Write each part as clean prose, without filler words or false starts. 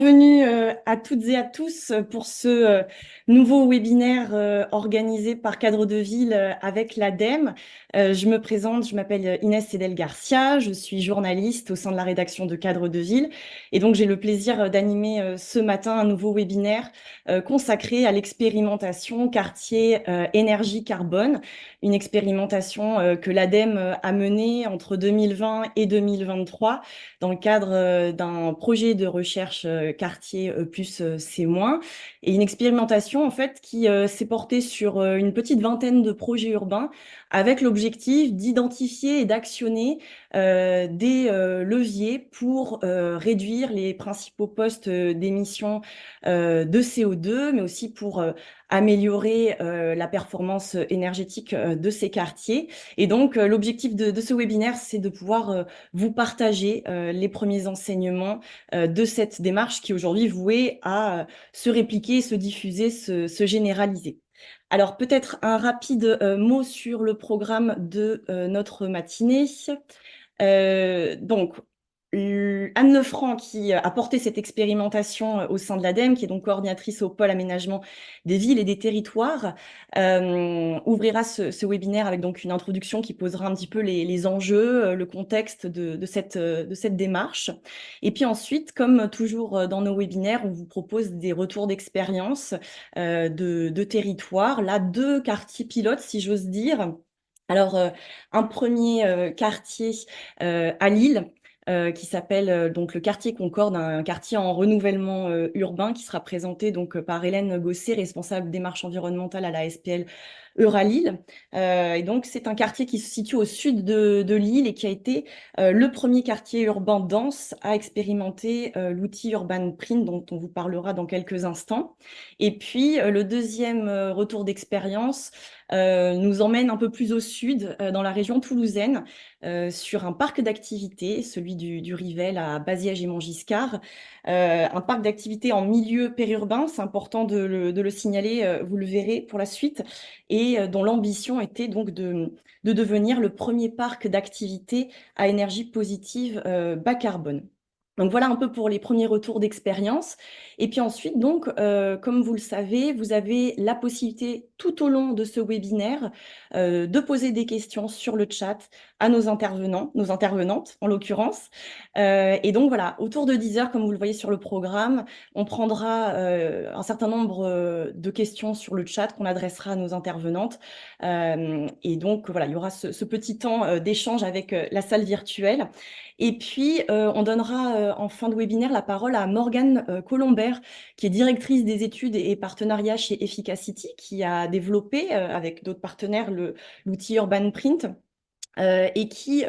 Bienvenue à toutes et à tous pour ce nouveau webinaire organisé par Cadre de Ville avec l'ADEME. Je me présente, je m'appelle Inès Cédel Garcia, je suis journaliste au sein de la rédaction de Cadre de Ville et donc j'ai le plaisir d'animer ce matin un nouveau webinaire consacré à l'expérimentation quartier énergie carbone, une expérimentation que l'ADEME a menée entre 2020 et 2023 dans le cadre d'un projet de recherche quartier plus C-, et une expérimentation en fait qui s'est portée sur une petite vingtaine de projets urbains avec l'objectif d'identifier et d'actionner des leviers pour réduire les principaux postes d'émissions de CO2, mais aussi pour améliorer la performance énergétique de ces quartiers. Et donc, l'objectif de ce webinaire, c'est de pouvoir vous partager les premiers enseignements de cette démarche qui est aujourd'hui vouée à se répliquer, se diffuser, se généraliser. Alors peut-être un rapide mot sur le programme de notre matinée. Donc, Anne Lefranc, qui a porté cette expérimentation au sein de l'ADEME, qui est donc coordinatrice au pôle aménagement des villes et des territoires, ouvrira ce webinaire avec donc une introduction qui posera un petit peu les enjeux, le contexte de cette démarche. Et puis ensuite, comme toujours dans nos webinaires, on vous propose des retours d'expérience de territoires. Là, deux quartiers pilotes, si j'ose dire. Alors, un premier quartier à Lille, qui s'appelle donc le quartier Concorde, un quartier en renouvellement urbain qui sera présenté donc par Hélène Gosset, responsable démarche environnementale à la SPL Euralille. Et donc c'est un quartier qui se situe au sud de Lille et qui a été le premier quartier urbain dense à expérimenter l'outil Urban Print dont on vous parlera dans quelques instants. Et puis le deuxième retour d'expérience nous emmène un peu plus au sud, dans la région toulousaine, sur un parc d'activités, celui du Rivel à Baziège et Montgiscard. Un parc d'activités en milieu périurbain, c'est important de le signaler, vous le verrez pour la suite, et dont l'ambition était donc de devenir le premier parc d'activités à énergie positive bas carbone. Donc voilà un peu pour les premiers retours d'expérience. Et puis ensuite, donc, comme vous le savez, vous avez la possibilité tout au long de ce webinaire de poser des questions sur le chat à nos intervenants, nos intervenantes en l'occurrence. Et donc voilà, autour de 10 heures, comme vous le voyez sur le programme, on prendra un certain nombre de questions sur le chat qu'on adressera à nos intervenantes. Et donc voilà, il y aura ce petit temps d'échange avec la salle virtuelle. Et puis, on donnera en fin de webinaire la parole à Morgane Colombert, qui est directrice des études et partenariats chez Efficacity, qui a développé avec d'autres partenaires l'outil Urban Print. Et qui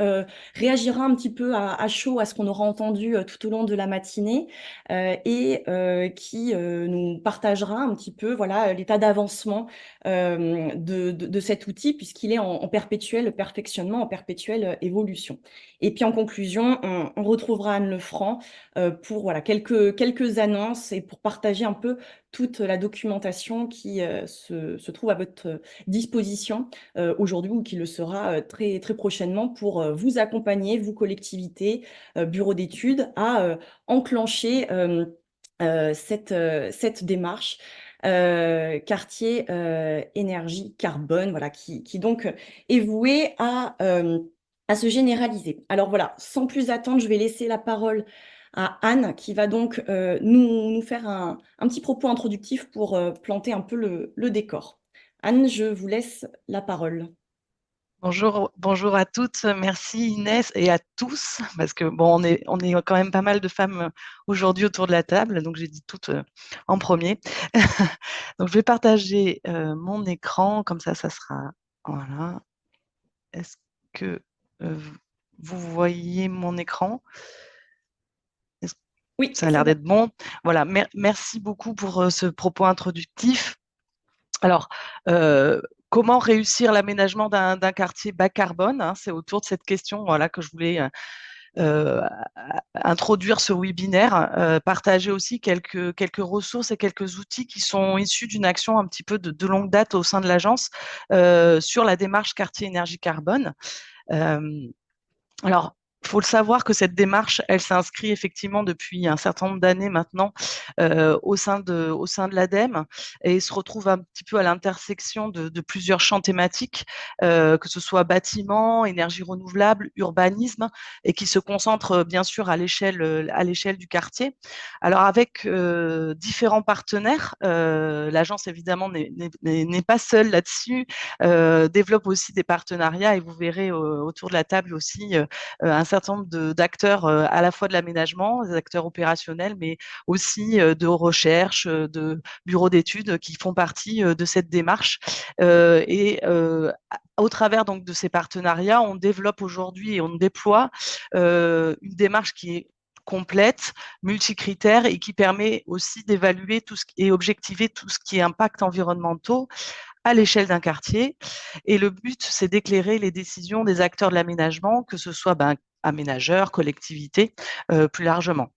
réagira un petit peu à chaud à ce qu'on aura entendu tout au long de la matinée et qui nous partagera un petit peu voilà, l'état d'avancement de cet outil puisqu'il est en perpétuel perfectionnement, en perpétuelle évolution. Et puis en conclusion, on retrouvera Anne Lefranc pour voilà, quelques annonces et pour partager un peu toute la documentation qui se trouve à votre disposition aujourd'hui ou qui le sera très, très prochainement pour vous accompagner, vous collectivités, bureaux d'études, à enclencher cette démarche quartier énergie carbone, voilà, qui donc est vouée à se généraliser. Alors voilà, sans plus attendre, je vais laisser la parole à Anne qui va donc nous faire un petit propos introductif pour planter un peu le décor. Anne, je vous laisse la parole. Bonjour, bonjour à toutes. Merci Inès et à tous, parce que bon, on est quand même pas mal de femmes aujourd'hui autour de la table, donc j'ai dit toutes en premier. Donc je vais partager mon écran, comme ça sera. Voilà. Est-ce que euh, vous voyez mon écran? Est-ce- Oui, Ça a c'est l'air bon. d'être bon. Voilà, merci beaucoup pour ce propos introductif. Alors, comment réussir l'aménagement d'un quartier bas carbone, hein, c'est autour de cette question voilà, que je voulais euh, introduire ce webinaire, partager aussi quelques ressources et quelques outils qui sont issus d'une action un petit peu de longue date au sein de l'agence sur la démarche quartier énergie carbone. Euh, alors, faut le savoir que cette démarche, elle s'inscrit effectivement depuis un certain nombre d'années maintenant au sein de l'ADEME et se retrouve un petit peu à l'intersection de plusieurs champs thématiques, que ce soit bâtiment, énergie renouvelable, urbanisme, et qui se concentre bien sûr à l'échelle du quartier. Alors avec différents partenaires, l'agence évidemment n'est pas seule là-dessus, développe aussi des partenariats et vous verrez autour de la table aussi un certain nombre d'acteurs à la fois de l'aménagement, des acteurs opérationnels, mais aussi de recherche, de bureaux d'études qui font partie de cette démarche. Au travers donc de ces partenariats, on développe aujourd'hui et on déploie une démarche qui est complète, multicritère et qui permet aussi d'évaluer tout ce qui, et objectiver tout ce qui est impact environnementaux à l'échelle d'un quartier. Et le but, c'est d'éclairer les décisions des acteurs de l'aménagement, que ce soit aménageurs, collectivités, plus largement.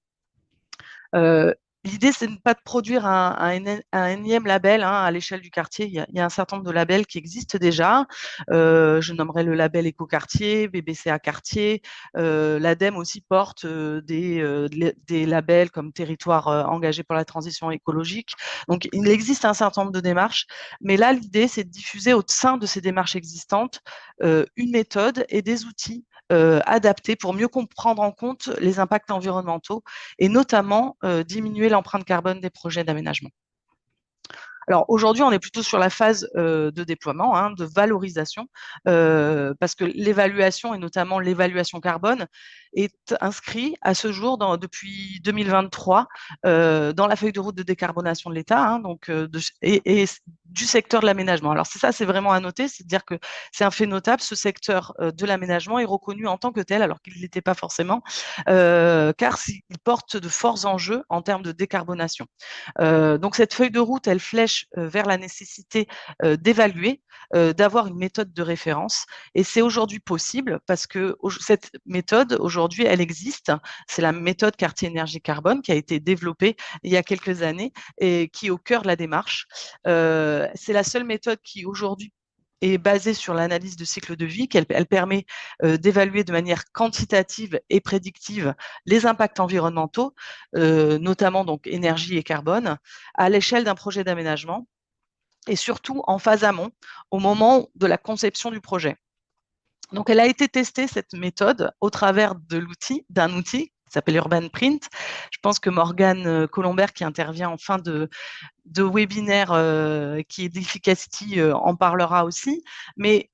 L'idée, c'est de ne pas de produire un énième label à l'échelle du quartier. Il y a un certain nombre de labels qui existent déjà. Je nommerai le label Écoquartier, BBCA Quartier. L'ADEME aussi porte des labels comme Territoire engagé pour la transition écologique. Donc, il existe un certain nombre de démarches. Mais là, l'idée, c'est de diffuser au sein de ces démarches existantes une méthode et des outils adaptés pour mieux prendre en compte les impacts environnementaux et notamment diminuer l'empreinte carbone des projets d'aménagement. Alors aujourd'hui, on est plutôt sur la phase de déploiement, de valorisation, parce que l'évaluation, et notamment l'évaluation carbone, est inscrit à ce jour depuis 2023 dans la feuille de route de décarbonation de l'État, et du secteur de l'aménagement. Alors c'est ça, c'est vraiment à noter, c'est-à-dire que c'est un fait notable, ce secteur de l'aménagement est reconnu en tant que tel, alors qu'il ne l'était pas forcément, car il porte de forts enjeux en termes de décarbonation. Donc cette feuille de route, elle flèche vers la nécessité d'évaluer, d'avoir une méthode de référence. Et c'est aujourd'hui possible parce que cette méthode, aujourd'hui, elle existe. C'est la méthode quartier énergie carbone qui a été développée il y a quelques années et qui est au cœur de la démarche. C'est la seule méthode qui aujourd'hui est basée sur l'analyse de cycle de vie, elle permet d'évaluer de manière quantitative et prédictive les impacts environnementaux, notamment donc énergie et carbone, à l'échelle d'un projet d'aménagement et surtout en phase amont, au moment de la conception du projet. Donc, elle a été testée, cette méthode, au travers d'un outil qui s'appelle Urban Print. Je pense que Morgane Colombert, qui intervient en fin de webinaire, qui est d'Efficacity, en parlera aussi. Mais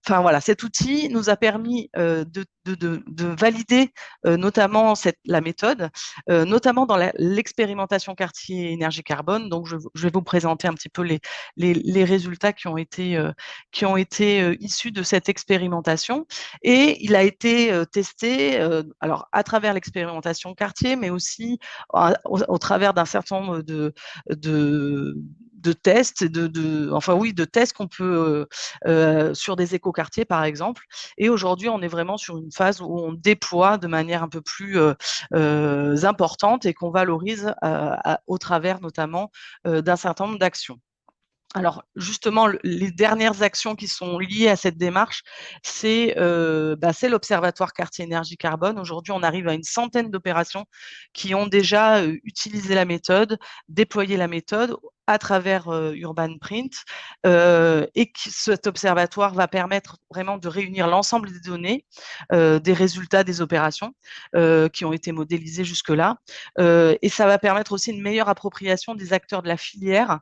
enfin voilà, cet outil nous a permis de valider notamment la méthode, notamment dans l'expérimentation quartier énergie carbone. Donc, je vais vous présenter un petit peu les résultats qui ont été issus de cette expérimentation. Et il a été testé, alors à travers l'expérimentation quartier, mais aussi au travers d'un certain nombre de tests, de tests qu'on peut sur des écoquartiers par exemple. Et aujourd'hui, on est vraiment sur une phase où on déploie de manière un peu plus importante et qu'on valorise au travers notamment d'un certain nombre d'actions. Alors justement, les dernières actions qui sont liées à cette démarche, c'est l'Observatoire Quartier Énergie Carbone. Aujourd'hui, on arrive à une centaine d'opérations qui ont déjà utilisé la méthode, déployé la méthode à travers Urban Print, et cet observatoire va permettre vraiment de réunir l'ensemble des données, des résultats des opérations qui ont été modélisées jusque-là, et ça va permettre aussi une meilleure appropriation des acteurs de la filière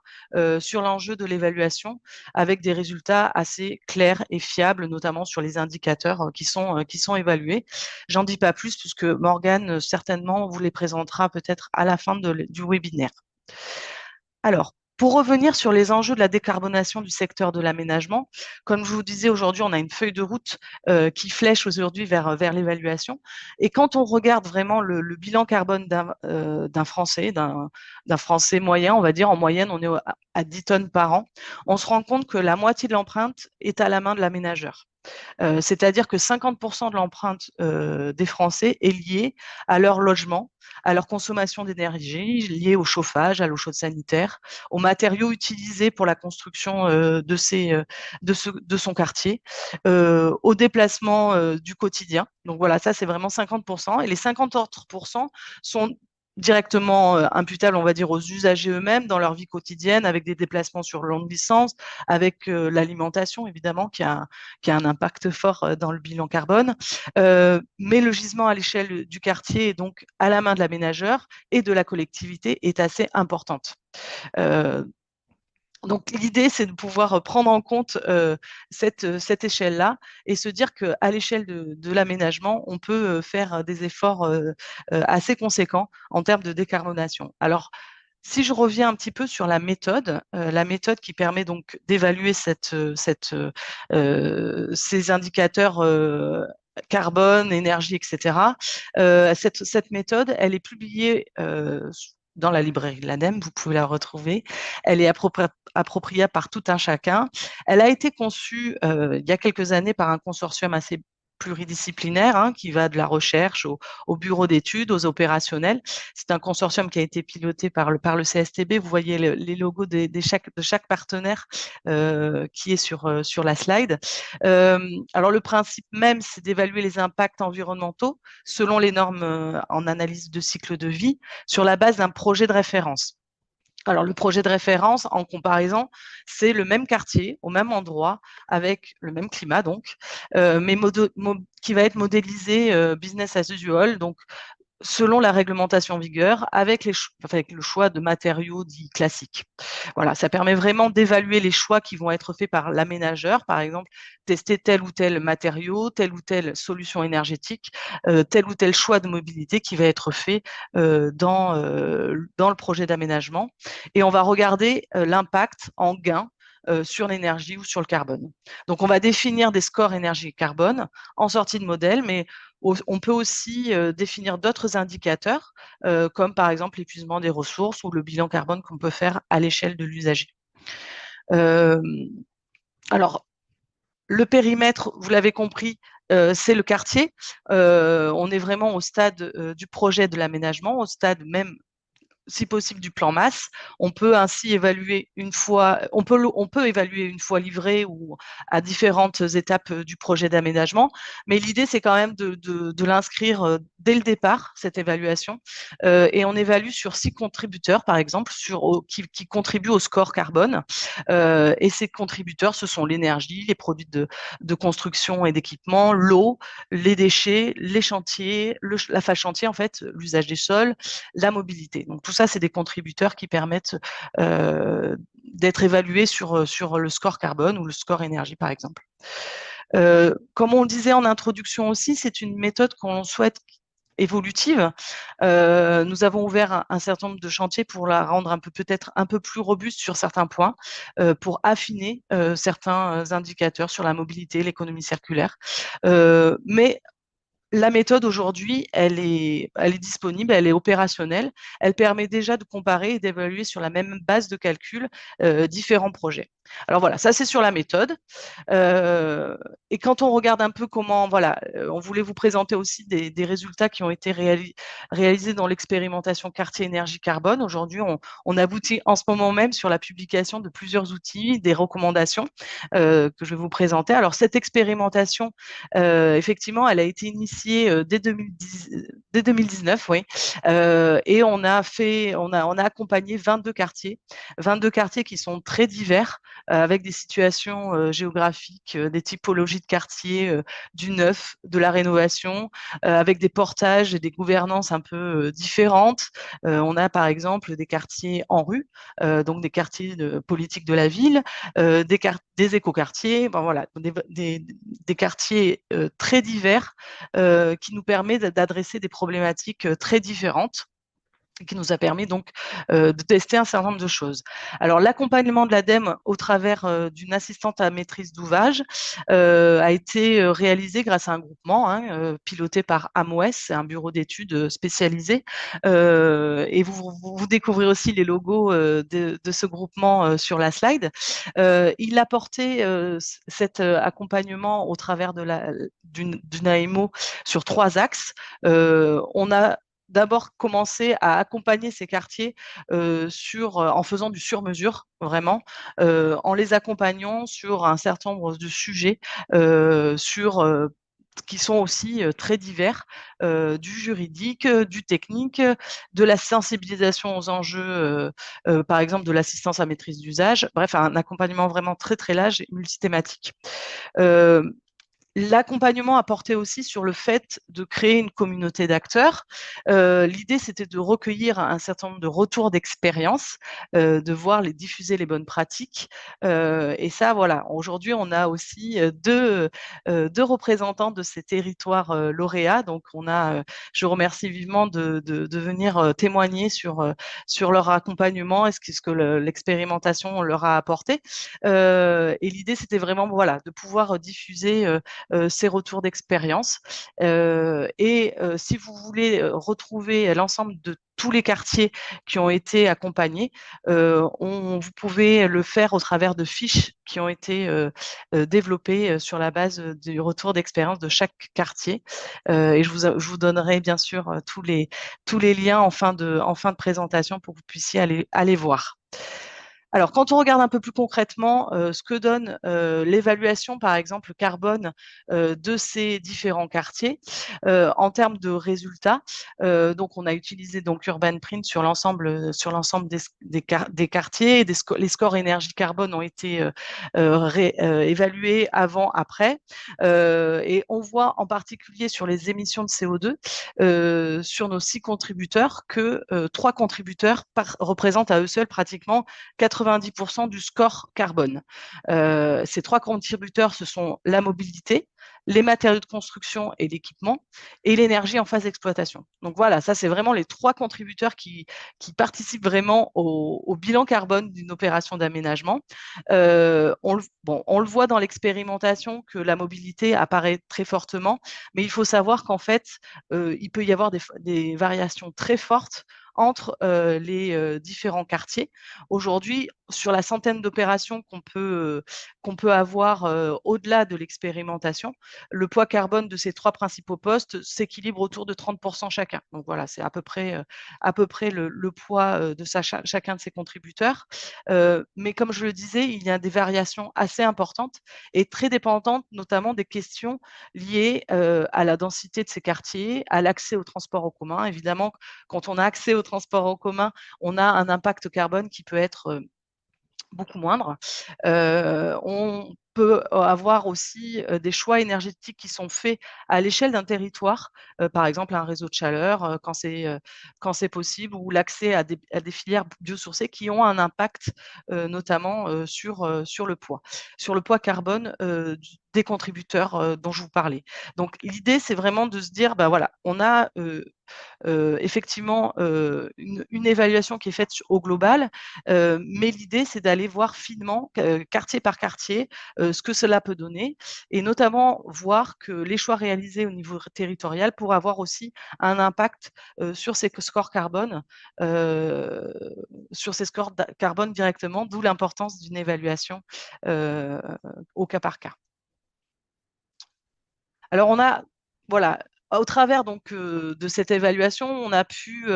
sur l'enjeu de l'évaluation, avec des résultats assez clairs et fiables, notamment sur les indicateurs qui sont évalués. J'en dis pas plus puisque Morgane certainement vous les présentera peut-être à la fin du webinaire. Alors, pour revenir sur les enjeux de la décarbonation du secteur de l'aménagement, comme je vous disais, aujourd'hui, on a une feuille de route qui flèche aujourd'hui vers l'évaluation. Et quand on regarde vraiment le bilan carbone d'un Français, d'un Français moyen, on va dire, en moyenne, on est à 10 tonnes par an, on se rend compte que la moitié de l'empreinte est à la main de l'aménageur. C'est-à-dire que 50% de l'empreinte des Français est liée à leur logement, à leur consommation d'énergie, liée au chauffage, à l'eau chaude sanitaire, aux matériaux utilisés pour la construction de son quartier, aux déplacements du quotidien. Donc voilà, ça c'est vraiment 50%. Et les 50 autres pourcents sont directement imputables, on va dire, aux usagers eux-mêmes dans leur vie quotidienne, avec des déplacements sur longue distance, avec l'alimentation, évidemment, qui a un impact fort dans le bilan carbone. Mais le gisement à l'échelle du quartier, et donc à la main de l'aménageur et de la collectivité, est assez importante. Euh, donc l'idée, c'est de pouvoir prendre en compte cette échelle-là et se dire qu'à l'échelle de l'aménagement, on peut faire des efforts assez conséquents en termes de décarbonation. Alors, si je reviens un petit peu sur la méthode qui permet donc d'évaluer ces indicateurs carbone, énergie, etc. Cette méthode, elle est publiée dans la librairie de l'ADEME, vous pouvez la retrouver. Elle est appropriable par tout un chacun. Elle a été conçue il y a quelques années par un consortium assez pluridisciplinaire, hein, qui va de la recherche au bureau d'études, aux opérationnels. C'est un consortium qui a été piloté par le CSTB. Vous voyez les logos de chaque partenaire qui est sur la slide. Alors, le principe même, c'est d'évaluer les impacts environnementaux selon les normes en analyse de cycle de vie sur la base d'un projet de référence. Alors, le projet de référence, en comparaison, c'est le même quartier, au même endroit, avec le même climat, donc, mais qui va être modélisé business as usual, donc selon la réglementation en vigueur, avec le choix de matériaux dits classiques. Voilà, ça permet vraiment d'évaluer les choix qui vont être faits par l'aménageur, par exemple, tester tel ou tel matériau, telle ou telle solution énergétique, tel ou tel choix de mobilité qui va être fait dans le projet d'aménagement. Et on va regarder l'impact en gain sur l'énergie ou sur le carbone. Donc, on va définir des scores énergie-carbone en sortie de modèle, mais on peut aussi définir d'autres indicateurs, comme par exemple l'épuisement des ressources ou le bilan carbone qu'on peut faire à l'échelle de l'usager. Euh, alors, le périmètre, vous l'avez compris, c'est le quartier. On est vraiment au stade du projet de l'aménagement, au stade même si possible du plan masse. On peut ainsi évaluer on peut évaluer une fois livré ou à différentes étapes du projet d'aménagement. Mais l'idée, c'est quand même de l'inscrire dès le départ, cette évaluation. Et on évalue sur 6 contributeurs, par exemple, qui contribuent au score carbone. Et ces contributeurs, ce sont l'énergie, les produits de construction et d'équipement, l'eau, les déchets, les chantiers, la phase chantier, en fait, l'usage des sols, la mobilité. Donc tout ça, c'est des contributeurs qui permettent d'être évalués sur le score carbone ou le score énergie, par exemple. Comme on le disait en introduction aussi, c'est une méthode qu'on souhaite évolutive. Nous avons ouvert un certain nombre de chantiers pour la rendre peut-être un peu plus robuste sur certains points, pour affiner certains indicateurs sur la mobilité, l'économie circulaire. Mais la méthode aujourd'hui, elle est disponible, elle est opérationnelle. Elle permet déjà de comparer et d'évaluer sur la même base de calcul différents projets. Alors voilà, ça c'est sur la méthode. Euh, et quand on regarde un peu comment, voilà, on voulait vous présenter aussi des résultats qui ont été réalisés dans l'expérimentation quartier énergie carbone. Aujourd'hui, on aboutit en ce moment même sur la publication de plusieurs outils, des recommandations que je vais vous présenter. Alors cette expérimentation, effectivement, elle a été initiée dès 2019, oui. Et on a accompagné 22 quartiers qui sont très divers, avec des situations géographiques, des typologies de quartiers, du neuf, de la rénovation, avec des portages et des gouvernances un peu différentes. On a par exemple des quartiers en rue, donc des quartiers politiques de la ville, des écoquartiers, ben voilà, des quartiers très divers qui nous permettent d'adresser des problématiques très différentes. qui nous a permis donc de tester un certain nombre de choses. Alors, l'accompagnement de l'ADEME au travers d'une assistante à maîtrise d'ouvrage a été réalisé grâce à un groupement piloté par AMOS, c'est un bureau d'études spécialisé. Et vous découvrez aussi les logos de ce groupement sur la slide. Il a porté cet accompagnement au travers d'une AMO sur 3 axes. On a d'abord commencer à accompagner ces quartiers en faisant du sur-mesure, vraiment, en les accompagnant sur un certain nombre de sujets, qui sont aussi très divers, du juridique, du technique, de la sensibilisation aux enjeux, par exemple de l'assistance à maîtrise d'usage, bref, un accompagnement vraiment très très large et multithématique. Euh, L'accompagnement a porté aussi sur le fait de créer une communauté d'acteurs. L'idée, c'était de recueillir un certain nombre de retours d'expérience, de voir les diffuser les bonnes pratiques. Et ça, voilà, aujourd'hui, on a aussi deux représentants de ces territoires lauréats. Donc, je remercie vivement de venir témoigner sur leur accompagnement et ce que l'expérimentation leur a apporté. Et l'idée, c'était vraiment, voilà, de pouvoir diffuser ces retours d'expérience. Si vous voulez retrouver l'ensemble de tous les quartiers qui ont été accompagnés, vous pouvez le faire au travers de fiches qui ont été développées sur la base du retour d'expérience de chaque quartier. Et je vous donnerai bien sûr tous les liens en fin de présentation pour que vous puissiez aller voir. Alors, quand on regarde un peu plus concrètement ce que donne l'évaluation, par exemple, carbone de ces différents quartiers en termes de résultats, donc on a utilisé donc Urban Print sur l'ensemble des quartiers, les scores énergie carbone ont été évalués avant, après, et on voit en particulier sur les émissions de CO2 sur nos 6 contributeurs que 3 contributeurs représentent à eux seuls pratiquement 90% du score carbone. Ces 3 contributeurs, ce sont la mobilité, les matériaux de construction et l'équipement, et l'énergie en phase d'exploitation. Donc voilà, ça c'est vraiment les 3 contributeurs qui participent vraiment au bilan carbone d'une opération d'aménagement. On le voit dans l'expérimentation que la mobilité apparaît très fortement, mais il faut savoir qu'en fait, il peut y avoir des variations très fortes entre les différents quartiers. Aujourd'hui, sur la centaine d'opérations qu'on peut avoir au-delà de l'expérimentation, le poids carbone de ces 3 principaux postes s'équilibre autour de 30% chacun. Donc voilà, c'est à peu près le poids de chacun de ces contributeurs. Mais comme je le disais, il y a des variations assez importantes et très dépendantes, notamment des questions liées à la densité de ces quartiers, à l'accès au transport en commun. Évidemment, quand on a accès au transport en commun, on a un impact carbone qui peut être beaucoup moindre. On peut avoir aussi des choix énergétiques qui sont faits à l'échelle d'un territoire, par exemple un réseau de chaleur quand c'est possible, ou l'accès à des filières biosourcées qui ont un impact notamment sur le poids carbone des contributeurs dont je vous parlais. Donc l'idée, c'est vraiment de se dire, ben voilà, on a effectivement une évaluation qui est faite au global, mais l'idée, c'est d'aller voir finement, quartier par quartier, ce que cela peut donner, et notamment voir que les choix réalisés au niveau territorial pourraient avoir aussi un impact sur ces scores carbone, directement, d'où l'importance d'une évaluation au cas par cas. Alors, voilà, au travers donc de cette évaluation, on a pu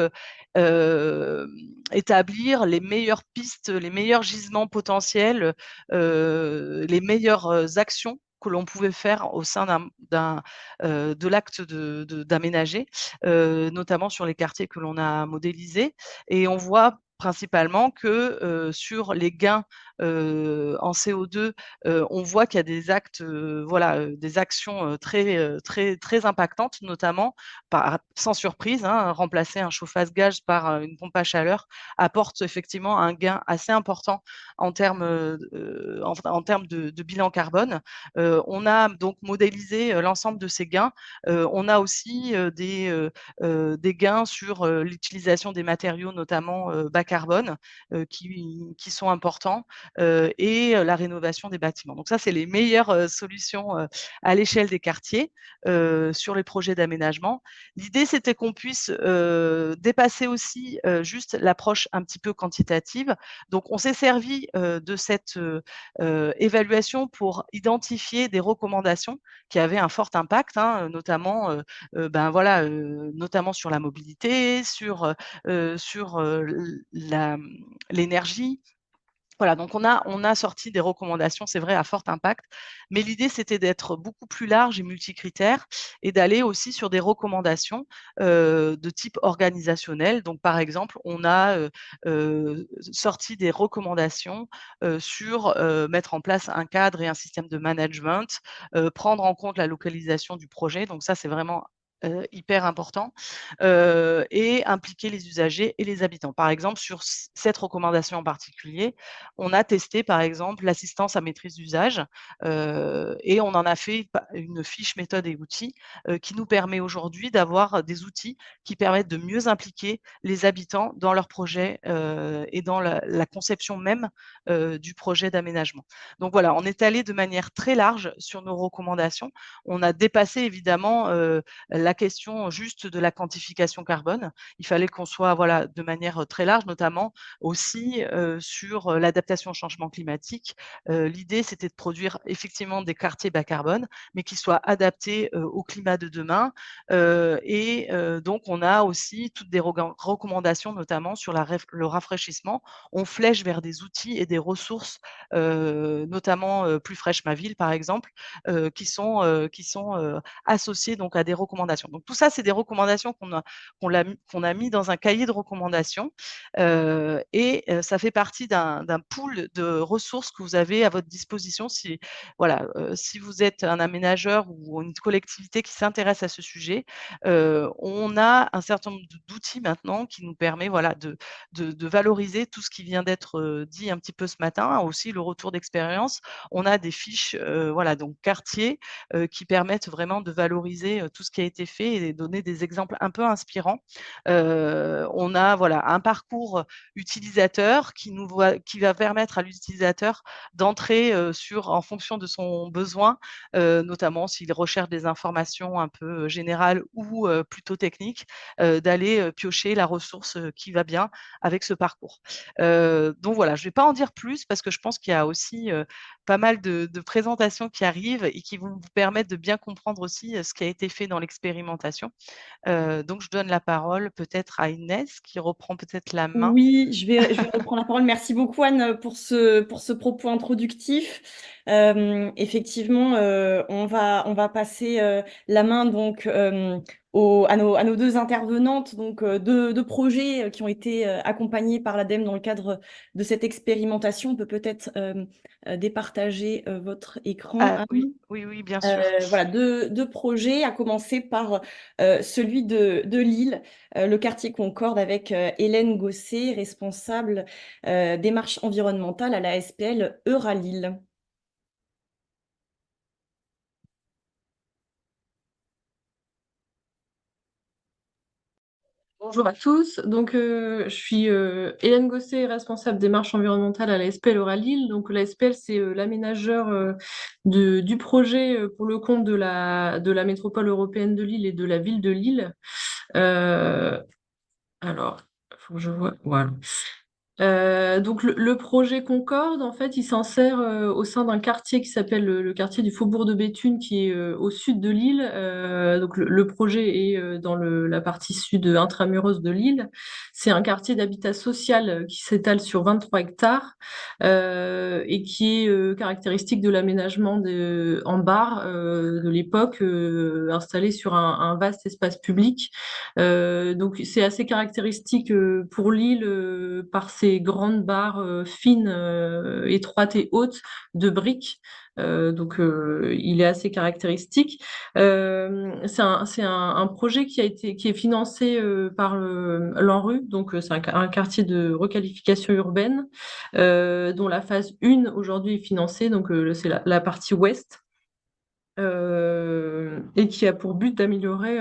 établir les meilleures pistes, les meilleurs gisements potentiels, les meilleures actions que l'on pouvait faire au sein de l'acte d'aménager, notamment sur les quartiers que l'on a modélisés. Et on voit principalement que sur les gains en CO2, on voit qu'il y a des actes, voilà, des actions très impactantes, notamment, sans surprise, hein, remplacer un chauffage gaz par une pompe à chaleur apporte effectivement un gain assez important en termes, en termes de bilan carbone. On a donc modélisé l'ensemble de ces gains. On a aussi des gains sur l'utilisation des matériaux, notamment bas carbone, qui sont importants, et la rénovation des bâtiments. Donc ça, c'est les meilleures solutions à l'échelle des quartiers sur les projets d'aménagement. L'idée, c'était qu'on puisse dépasser aussi juste l'approche un petit peu quantitative. Donc, on s'est servi de cette évaluation pour identifier des recommandations qui avaient un fort impact, hein, notamment, ben voilà, notamment sur la mobilité, sur l'énergie. Voilà, donc on a sorti des recommandations, c'est vrai, à fort impact, mais l'idée, c'était d'être beaucoup plus large et multicritère et d'aller aussi sur des recommandations de type organisationnel. Donc, par exemple, on a sorti des recommandations sur mettre en place un cadre et un système de management, prendre en compte la localisation du projet. Donc ça, c'est vraiment hyper important, et impliquer les usagers et les habitants. Par exemple, sur cette recommandation en particulier, on a testé, par exemple, l'assistance à maîtrise d'usage, et on en a fait une fiche méthode et outils qui nous permet aujourd'hui d'avoir des outils qui permettent de mieux impliquer les habitants dans leur projet et dans la conception même du projet d'aménagement. Donc voilà, on est allé de manière très large sur nos recommandations. On a dépassé évidemment la question juste de la quantification carbone. Il fallait qu'on soit voilà, de manière très large, notamment aussi sur l'adaptation au changement climatique. L'idée, c'était de produire effectivement des quartiers bas carbone, mais qui soient adaptés au climat de demain. Donc, on a aussi toutes des recommandations, notamment sur le rafraîchissement. On flèche vers des outils et des ressources, notamment Plus fraîche ma ville, par exemple, qui sont associées donc, à des recommandations. Donc, tout ça, c'est des recommandations qu'on a mis dans un cahier de recommandations, et ça fait partie d'un pool de ressources que vous avez à votre disposition si, voilà, si vous êtes un aménageur ou une collectivité qui s'intéresse à ce sujet. On a un certain nombre d'outils maintenant qui nous permet voilà, de valoriser tout ce qui vient d'être dit un petit peu ce matin, aussi le retour d'expérience. On a des fiches, voilà, donc quartiers, qui permettent vraiment de valoriser tout ce qui a été fait et donner des exemples un peu inspirants. On a voilà, un parcours utilisateur qui va permettre à l'utilisateur d'entrer en fonction de son besoin, notamment s'il recherche des informations un peu générales ou plutôt techniques, d'aller piocher la ressource qui va bien avec ce parcours. Donc voilà, je ne vais pas en dire plus parce que je pense qu'il y a aussi pas mal de présentations qui arrivent et qui vont vous permettre de bien comprendre aussi ce qui a été fait dans l'expérimentation. Donc je donne la parole peut-être à Inès qui reprend peut-être la main. Oui, je vais reprendre la parole. Merci beaucoup, Anne, pour ce propos introductif. Effectivement, on va passer la main donc, à nos deux intervenantes, donc deux projets qui ont été accompagnés par l'ADEME dans le cadre de cette expérimentation. On peut peut-être départager votre écran, Ah Anne. oui, oui, oui, bien sûr. Voilà, deux projets, à commencer par celui de Lille, le quartier Concorde, avec Hélène Gosset, responsable démarche environnementale à la SPL Euralille. Bonjour à tous. Donc, je suis Hélène Gosset, responsable démarche environnementale à la SPL Euralille. Donc, la SPL, c'est l'aménageur du projet pour le compte de la métropole européenne de Lille et de la ville de Lille. Euh, alors, il faut que je vois. Voilà. Donc le projet Concorde, en fait, il s'insère au sein d'un quartier qui s'appelle le quartier du Faubourg de Béthune, qui est au sud de Lille. Donc le projet est dans la partie sud intramuros de Lille. C'est un quartier d'habitat social qui s'étale sur 23 hectares et qui est caractéristique de l'aménagement en bar de l'époque, installé sur un vaste espace public. Donc c'est assez caractéristique pour l'île par ces grandes barres fines, étroites et hautes de briques. Donc il est assez caractéristique. C'est un projet qui est financé par l'ANRU, donc c'est un quartier de requalification urbaine dont la phase 1 aujourd'hui est financée, donc c'est la partie ouest, et qui a pour but d'améliorer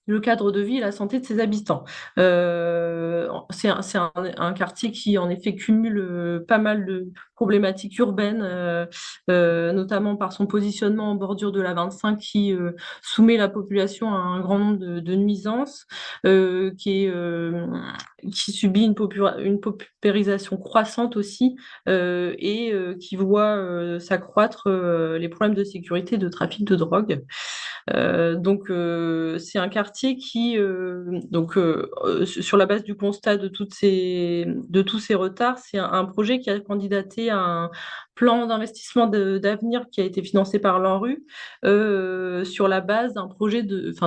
le cadre de vie et la santé de ses habitants. C'est un quartier qui, en effet, cumule pas mal de problématiques urbaines, notamment par son positionnement en bordure de la 25 qui soumet la population à un grand nombre de nuisances, qui subit une paupérisation croissante aussi, et qui voit s'accroître les problèmes de sécurité et de trafic de drogue. Donc, c'est un quartier qui, sur la base du constat de tous ces retards, c'est un projet qui a candidaté à un plan d'investissement d'avenir qui a été financé par l'ANRU sur la base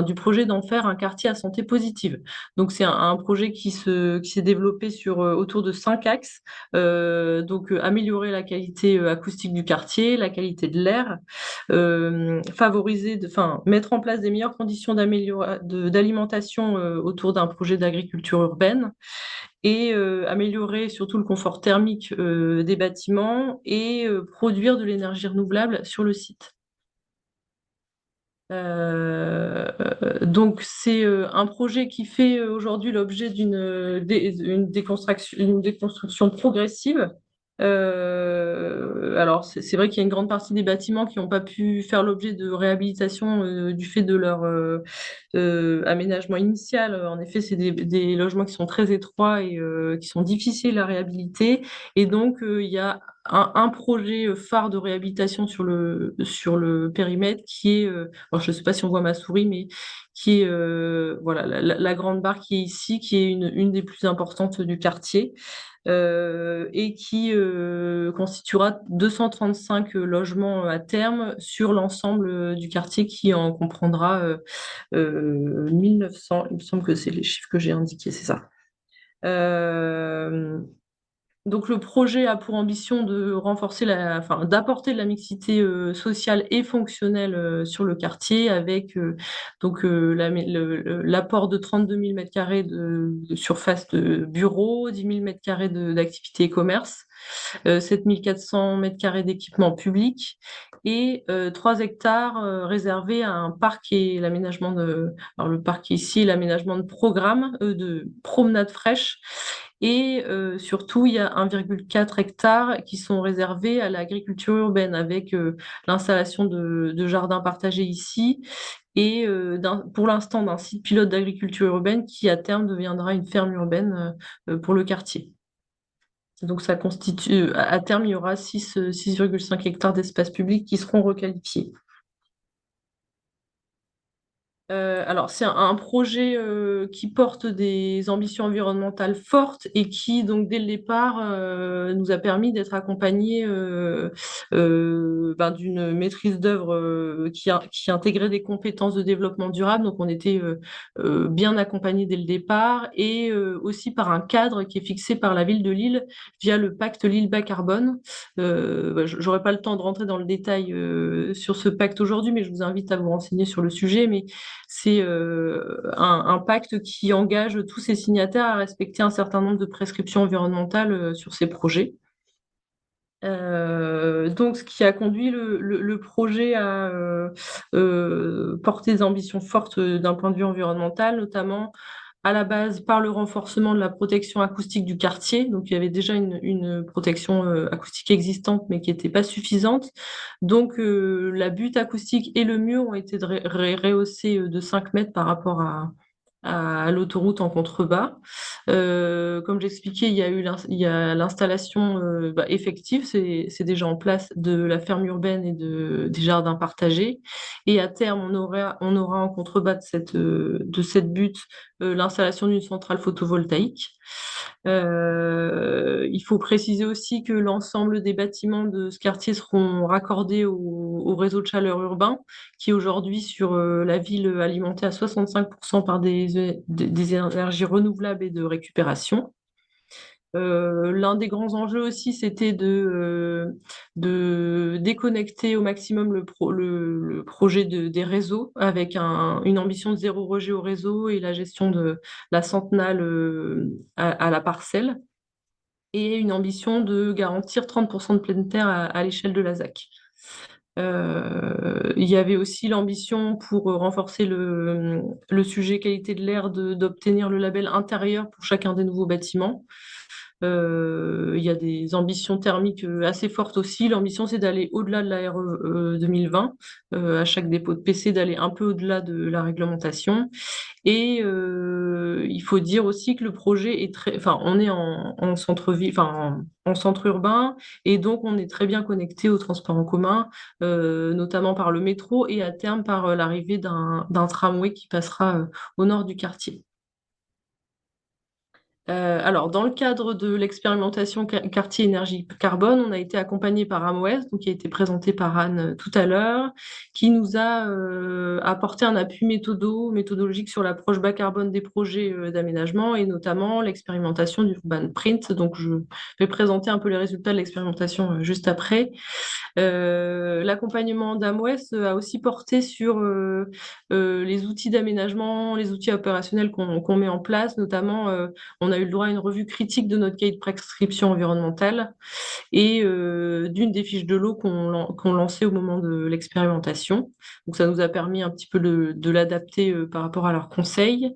du projet d'en faire un quartier à santé positive. Donc, c'est un projet qui s'est développé autour de 5 axes. Améliorer la qualité acoustique du quartier, la qualité de l'air, mettre en place des meilleures conditions d'alimentation autour d'un projet d'agriculture urbaine et améliorer surtout le confort thermique des bâtiments et produire de l'énergie renouvelable sur le site. Donc c'est un projet qui fait aujourd'hui l'objet une déconstruction progressive. Alors c'est vrai qu'il y a une grande partie des bâtiments qui n'ont pas pu faire l'objet de réhabilitation du fait de leur aménagement initial. En effet, c'est des logements qui sont très étroits et qui sont difficiles à réhabiliter. Et donc il y a un projet phare de réhabilitation sur le périmètre qui est, alors je ne sais pas si on voit ma souris, mais qui est voilà, la grande barre qui est ici, qui est une des plus importantes du quartier, et qui constituera 235 logements à terme sur l'ensemble du quartier qui en comprendra 1900. Il me semble que c'est les chiffres que j'ai indiqués, c'est ça. Donc le projet a pour ambition d'apporter de la mixité sociale et fonctionnelle sur le quartier avec l'apport de 32 000 m² de surface de bureaux, 10 000 m² d'activités et commerces, 7 400 m² d'équipements publics et 3 hectares réservés à un parc et l'aménagement alors le parc ici, l'aménagement de programmes de promenades fraîches. Et surtout, il y a 1,4 hectares qui sont réservés à l'agriculture urbaine avec l'installation de jardins partagés ici et pour l'instant d'un site pilote d'agriculture urbaine qui à terme deviendra une ferme urbaine pour le quartier. Donc ça constitue, à terme, il y aura 6,5 hectares d'espace public qui seront requalifiés. Alors, c'est un projet qui porte des ambitions environnementales fortes et qui, donc, dès le départ, nous a permis d'être accompagnés d'une maîtrise d'œuvre qui intégrait des compétences de développement durable. Donc, on était bien accompagnés dès le départ et aussi par un cadre qui est fixé par la ville de Lille via le pacte Lille bas carbone. J'aurais pas le temps de rentrer dans le détail sur ce pacte aujourd'hui, mais je vous invite à vous renseigner sur le sujet. Mais c'est un pacte qui engage tous ses signataires à respecter un certain nombre de prescriptions environnementales sur ces projets. Donc, ce qui a conduit le projet à porter des ambitions fortes d'un point de vue environnemental, notamment à la base par le renforcement de la protection acoustique du quartier. Donc, il y avait déjà une protection acoustique existante, mais qui n'était pas suffisante. Donc, la butte acoustique et le mur ont été rehaussés de 5 mètres par rapport à l'autoroute en contrebas. Comme j'expliquais, il y a l'installation effective, c'est déjà en place, de la ferme urbaine et des jardins partagés. Et à terme, on aura en contrebas de cette butte l'installation d'une centrale photovoltaïque. Il faut préciser aussi que l'ensemble des bâtiments de ce quartier seront raccordés au réseau de chaleur urbain, qui est aujourd'hui sur la ville alimentée à 65% par des énergies renouvelables et de récupération. L'un des grands enjeux aussi, c'était de déconnecter au maximum le projet des réseaux avec une ambition de zéro rejet au réseau et la gestion de la centenale à la parcelle et une ambition de garantir 30% de pleine terre à l'échelle de la ZAC. Il y avait aussi l'ambition pour renforcer le sujet qualité de l'air d'obtenir le label intérieur pour chacun des nouveaux bâtiments. Il y a des ambitions thermiques assez fortes aussi. L'ambition, c'est d'aller au-delà de la RE 2020, à chaque dépôt de PC, d'aller un peu au-delà de la réglementation. Et il faut dire aussi que le projet est enfin, on est en centre-ville, enfin, en centre urbain, et donc on est très bien connecté aux transports en commun, notamment par le métro et à terme par l'arrivée d'un tramway qui passera au nord du quartier. Alors, dans le cadre de l'expérimentation quartier énergie carbone, on a été accompagné par AMOES, donc qui a été présenté par Anne tout à l'heure, qui nous a apporté un appui méthodologique sur l'approche bas carbone des projets d'aménagement et notamment l'expérimentation du Urban Print. Donc, je vais présenter un peu les résultats de l'expérimentation juste après. L'accompagnement d'AMOES a aussi porté sur les outils d'aménagement, les outils opérationnels qu'on met en place, notamment on a eu le droit à une revue critique de notre cahier de prescription environnementale et d'une des fiches de l'eau qu'on lançait au moment de l'expérimentation. Donc ça nous a permis un petit peu de l'adapter par rapport à leurs conseils.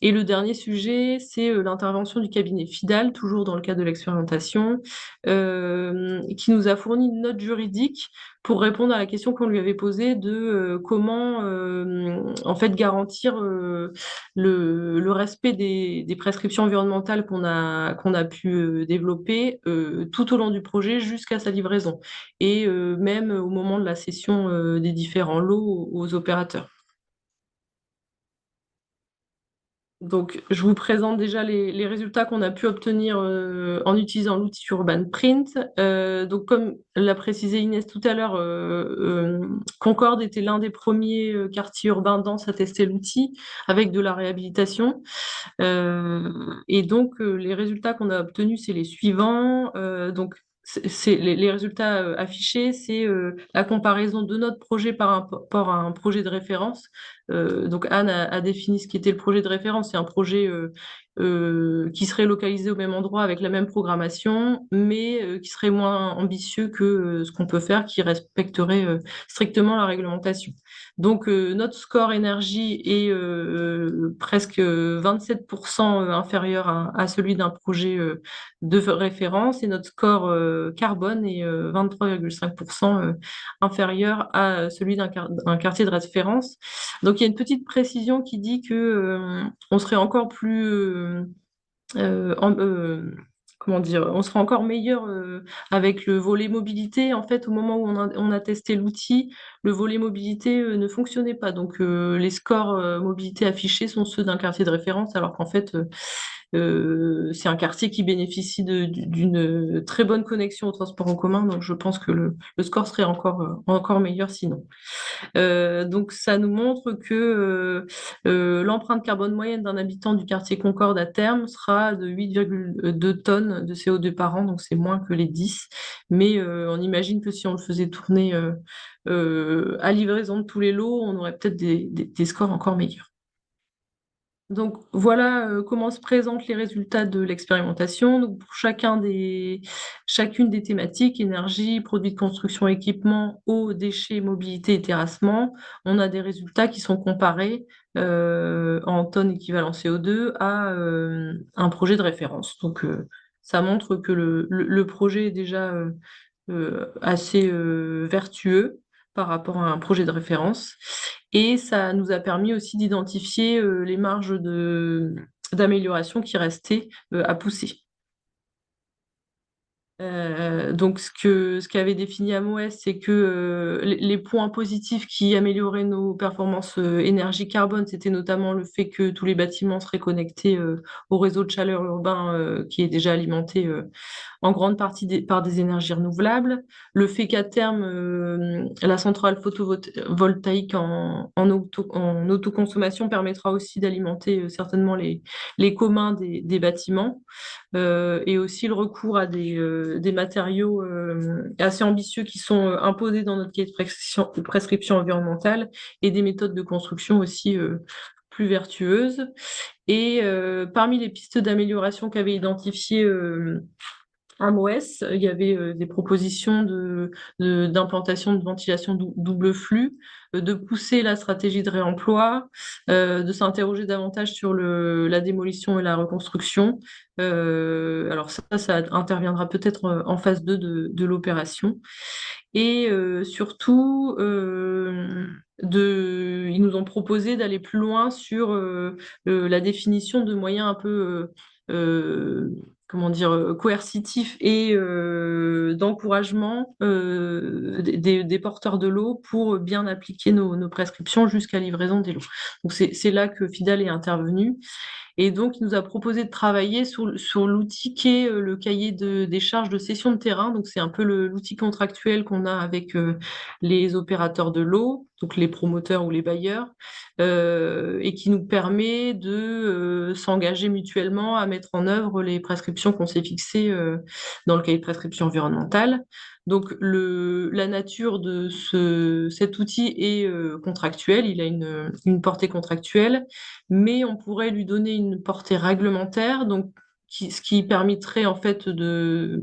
Et le dernier sujet, c'est l'intervention du cabinet FIDAL, toujours dans le cadre de l'expérimentation, qui nous a fourni une note juridique pour répondre à la question qu'on lui avait posée de comment en fait garantir le respect des prescriptions environnementales qu'on a pu développer tout au long du projet jusqu'à sa livraison et même au moment de la cession des différents lots aux opérateurs. Donc, je vous présente déjà les résultats qu'on a pu obtenir en utilisant l'outil Urban Print. Donc, comme l'a précisé Inès tout à l'heure, Concorde était l'un des premiers quartiers urbains denses à tester l'outil avec de la réhabilitation. Et donc, les résultats qu'on a obtenus, c'est les suivants. Donc, les résultats affichés, c'est la comparaison de notre projet par rapport à un projet de référence. Donc Anne a défini ce qui était le projet de référence. C'est un projet qui serait localisé au même endroit avec la même programmation, mais qui serait moins ambitieux que ce qu'on peut faire, qui respecterait strictement la réglementation. Donc notre score énergie est presque 27% inférieur à celui d'un projet de référence et notre score carbone est 23,5% inférieur à celui d'un quartier de référence. Donc il y a une petite précision qui dit que on serait encore plus comment dire, on sera encore meilleur avec le volet mobilité. En fait, au moment où on a testé l'outil, le volet mobilité ne fonctionnait pas. Donc, les scores mobilité affichés sont ceux d'un quartier de référence, alors qu'en fait, c'est un quartier qui bénéficie d'une très bonne connexion au transport en commun. Donc, je pense que le score serait encore meilleur sinon. Donc ça nous montre que l'empreinte carbone moyenne d'un habitant du quartier Concorde à terme sera de 8,2 tonnes de CO2 par an, donc c'est moins que les 10. Mais on imagine que si on le faisait tourner à livraison de tous les lots, on aurait peut-être des scores encore meilleurs. Donc voilà comment se présentent les résultats de l'expérimentation. Donc pour chacune des thématiques, énergie, produits de construction, équipement, eau, déchets, mobilité et terrassement, on a des résultats qui sont comparés en tonnes équivalent CO2 à un projet de référence. Donc ça montre que le projet est déjà assez vertueux par rapport à un projet de référence. Et ça nous a permis aussi d'identifier les marges d'amélioration qui restaient à pousser. Donc, ce qu'avait défini Amos, c'est que les points positifs qui amélioraient nos performances énergie carbone, c'était notamment le fait que tous les bâtiments seraient connectés au réseau de chaleur urbain qui est déjà alimenté en grande partie par des énergies renouvelables. Le fait qu'à terme, la centrale photovoltaïque en autoconsommation permettra aussi d'alimenter certainement les communs des bâtiments. Et aussi le recours à des matériaux assez ambitieux qui sont imposés dans notre cahier de prescription environnementale et des méthodes de construction aussi plus vertueuses. Et parmi les pistes d'amélioration qu'avait identifiées AMOS, il y avait des propositions d'implantation de ventilation double flux, de pousser la stratégie de réemploi, de s'interroger davantage sur la démolition et la reconstruction. Alors ça interviendra peut-être en phase 2 de l'opération. Et surtout, ils nous ont proposé d'aller plus loin sur la définition de moyens un peu comment dire, coercitif et d'encouragement des porteurs de l'eau pour bien appliquer nos prescriptions jusqu'à livraison des lots. Donc c'est là que Fidal est intervenu. Et donc, il nous a proposé de travailler sur l'outil qui est le cahier des charges de cession de terrain. Donc, c'est un peu l'outil contractuel qu'on a avec les opérateurs de l'eau, donc les promoteurs ou les bailleurs, et qui nous permet de s'engager mutuellement à mettre en œuvre les prescriptions qu'on s'est fixées dans le cahier de prescription environnementale. Donc, la nature de cet outil est contractuelle, il a une portée contractuelle, mais on pourrait lui donner une portée réglementaire, donc ce qui permettrait en fait de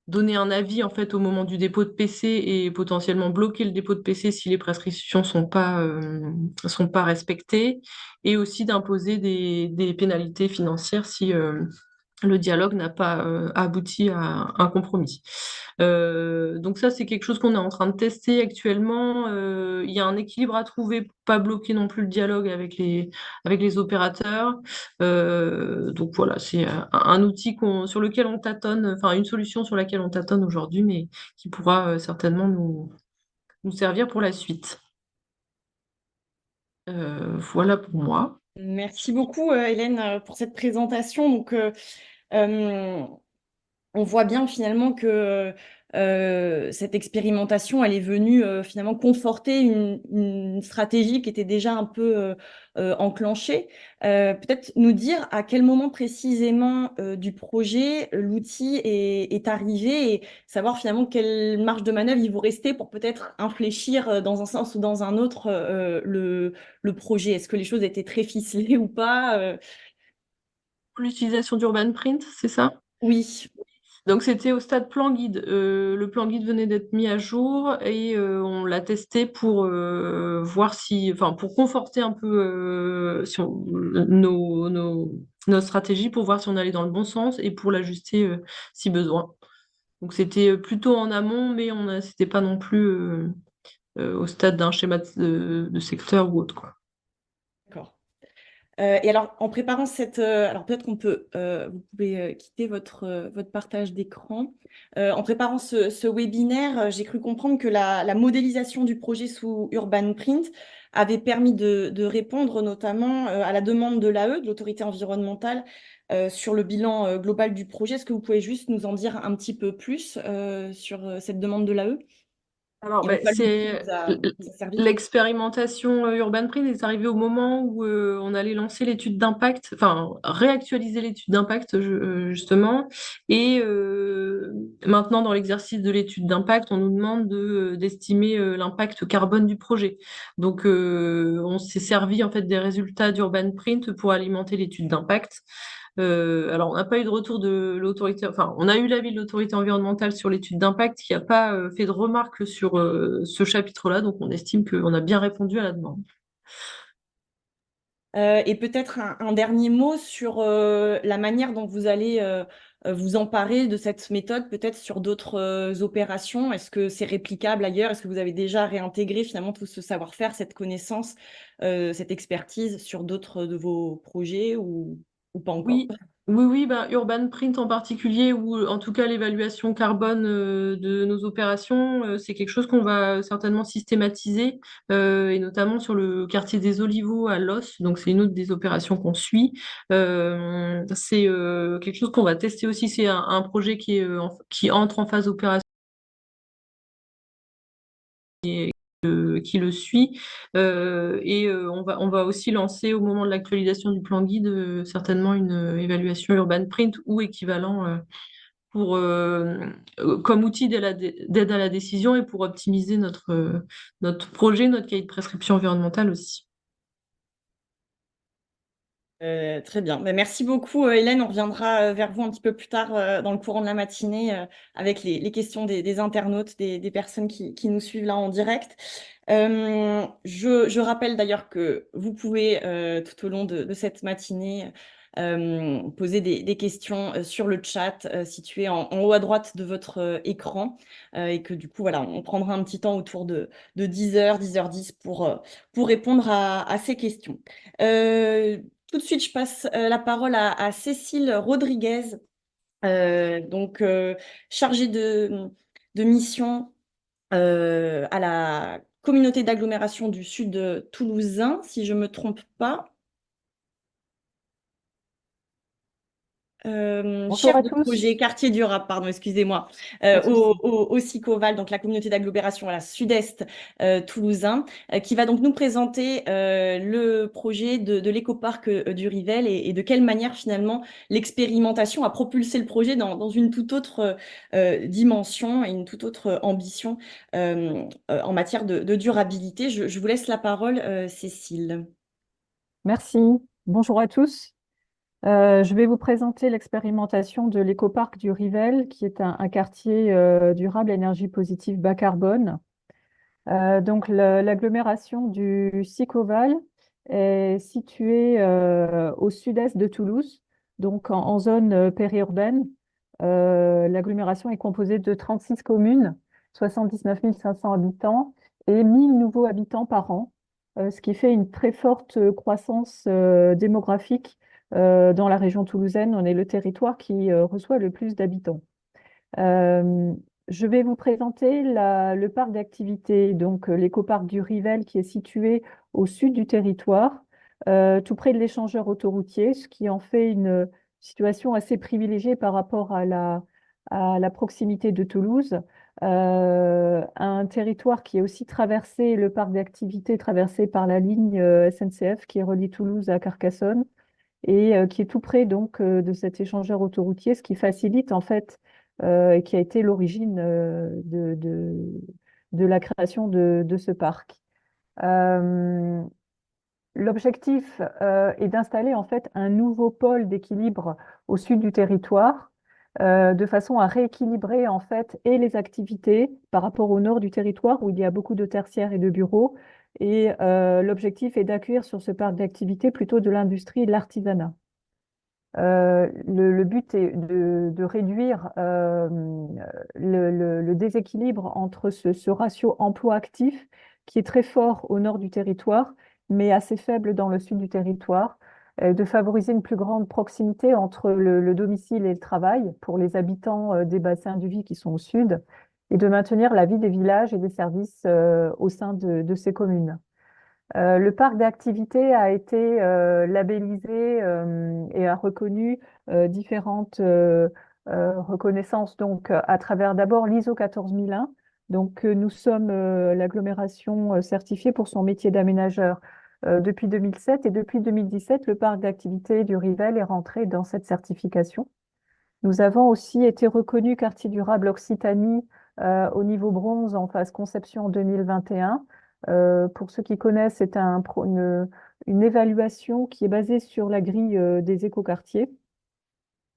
donner un avis en fait au moment du dépôt de PC et potentiellement bloquer le dépôt de PC si les prescriptions sont pas respectées, et aussi d'imposer des pénalités financières si le dialogue n'a pas abouti à un compromis. Donc ça, c'est quelque chose qu'on est en train de tester actuellement. Il y a un équilibre à trouver pour pas bloquer non plus le dialogue avec les opérateurs. Donc voilà, c'est un outil sur lequel on tâtonne, enfin une solution sur laquelle on tâtonne aujourd'hui, mais qui pourra certainement nous servir pour la suite. Voilà pour moi. Merci beaucoup, Hélène, pour cette présentation. Donc, euh, on voit bien finalement que cette expérimentation, elle est venue finalement conforter une stratégie qui était déjà un peu enclenchée. Peut-être nous dire à quel moment précisément du projet l'outil est arrivé et savoir finalement quelle marge de manœuvre il vous restait pour peut-être infléchir dans un sens ou dans un autre le projet. Est-ce que les choses étaient très ficelées ou pas L'utilisation d'Urban Print, c'est ça? Oui, Donc c'était au stade plan guide. Le plan guide venait d'être mis à jour et on l'a testé pour voir enfin pour conforter un peu nos stratégies, pour voir si on allait dans le bon sens et pour l'ajuster si besoin. Donc c'était plutôt en amont, mais c'était pas non plus au stade d'un schéma de secteur ou autre, quoi. d'accord. Et alors, en préparant cette... alors peut-être qu'on peut... vous pouvez quitter votre partage d'écran. En préparant ce webinaire, j'ai cru comprendre que la modélisation du projet sous Urban Print avait permis de répondre notamment à la demande de l'AE, de l'autorité environnementale, sur le bilan global du projet. Est-ce que vous pouvez juste nous en dire un petit peu plus sur cette demande de l'AE Alors, et en quoi l'outil c'est vous a servi? l'expérimentation Urban Print est arrivée au moment où on allait lancer l'étude d'impact, enfin réactualiser l'étude d'impact justement. Et maintenant, dans l'exercice de l'étude d'impact, on nous demande d'estimer l'impact carbone du projet. Donc, on s'est servi en fait des résultats d'Urban Print pour alimenter l'étude d'impact. Alors, on n'a pas eu de retour de l'autorité, enfin, on a eu l'avis de l'autorité environnementale sur l'étude d'impact qui n'a pas fait de remarques sur ce chapitre-là, donc on estime qu'on a bien répondu à la demande. Et peut-être un dernier mot sur la manière dont vous allez vous emparer de cette méthode, peut-être sur d'autres opérations. Est-ce que c'est réplicable ailleurs? Est-ce que vous avez déjà réintégré finalement tout ce savoir-faire, cette connaissance, cette expertise sur d'autres de vos projets ou pas encore? Oui, oui, ben, Urban Print en particulier, ou en tout cas l'évaluation carbone de nos opérations, c'est quelque chose qu'on va certainement systématiser, et notamment sur le quartier des Olivos à Los, donc c'est une autre des opérations qu'on suit. C'est quelque chose qu'on va tester aussi, c'est un projet qui entre en phase opérationnelle qui le suit. On va aussi lancer au moment de l'actualisation du plan guide certainement une évaluation Urban Print ou équivalent comme outil d'aide à la décision et pour optimiser notre projet, notre cahier de prescription environnementale aussi. Très bien. Ben, merci beaucoup, Hélène. On reviendra vers vous un petit peu plus tard dans le courant de la matinée avec les questions des internautes, des personnes qui nous suivent là en direct. Je rappelle d'ailleurs que vous pouvez tout au long de cette matinée poser des questions sur le chat situé en haut à droite de votre écran et que du coup, voilà, on prendra un petit temps autour de 10h, 10h10 pour répondre à ces questions. Tout de suite, je passe la parole à Cécile Rodriguez, donc chargée de mission à la communauté d'agglomération du Sud toulousain, si je ne me trompe pas. Bonjour Chef à de tous. projet quartier durable, pardon, excusez-moi, Pas de souci. au SICOVAL, donc la communauté d'agglomération à la sud-est toulousain, qui va donc nous présenter le projet de l'écoparc du Rivel et de quelle manière finalement l'expérimentation a propulsé le projet dans une toute autre dimension et une toute autre ambition en matière de durabilité. Je vous laisse la parole, Cécile. Merci. Bonjour à tous. Je vais vous présenter l'expérimentation de l'écoparc du Rivel, qui est un quartier durable, énergie positive, bas carbone. Donc, l'agglomération du Sicoval est située au sud-est de Toulouse, donc en zone périurbaine. L'agglomération est composée de 36 communes, 79 500 habitants et 1000 nouveaux habitants par an, ce qui fait une très forte croissance démographique dans la région toulousaine. On est le territoire qui reçoit le plus d'habitants. Euh, je vais vous présenter le parc d'activités, donc l'écoparc du Rivel, qui est situé au sud du territoire, tout près de l'échangeur autoroutier, ce qui en fait une situation assez privilégiée par rapport à la proximité de Toulouse. Un territoire qui est aussi traversé, le parc d'activités traversé par la ligne SNCF qui relie Toulouse à Carcassonne et qui est tout près donc de cet échangeur autoroutier, ce qui facilite en fait et qui a été l'origine de la création de ce parc. Euh, L'objectif est d'installer en fait un nouveau pôle d'équilibre au sud du territoire, de façon à rééquilibrer en fait et les activités par rapport au nord du territoire où il y a beaucoup de tertiaires et de bureaux. Et l'objectif est d'accueillir sur ce parc d'activités plutôt de l'industrie et de l'artisanat. Le but est de réduire le déséquilibre entre ce ratio emploi-actif qui est très fort au nord du territoire, mais assez faible dans le sud du territoire, de favoriser une plus grande proximité entre le domicile et le travail pour les habitants des bassins de vie qui sont au sud, et de maintenir la vie des villages et des services au sein de ces communes. Le parc d'activités a été labellisé et a reconnu différentes reconnaissances donc à travers d'abord l'ISO 14001. Donc nous sommes l'agglomération certifiée pour son métier d'aménageur depuis 2007 et depuis 2017 le parc d'activités du Rivel est rentré dans cette certification. Nous avons aussi été reconnus quartier durable Occitanie au niveau bronze en phase conception en 2021. Pour ceux qui connaissent, c'est une évaluation qui est basée sur la grille des écoquartiers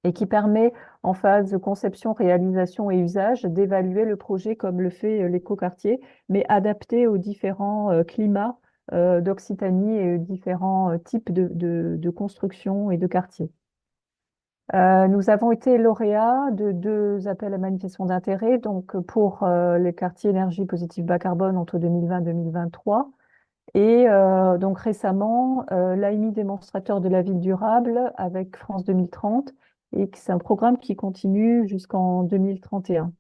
et qui permet, en phase de conception, réalisation et usage, d'évaluer le projet comme le fait l'écoquartier, mais adapté aux différents climats d'Occitanie et différents types de constructions et de quartiers. Nous avons été lauréats de 2 appels à manifestation d'intérêt, donc pour les quartiers énergie positive bas carbone entre 2020 et 2023. Et donc récemment, l'AMI démonstrateur de la ville durable avec France 2030, et c'est un programme qui continue jusqu'en 2031.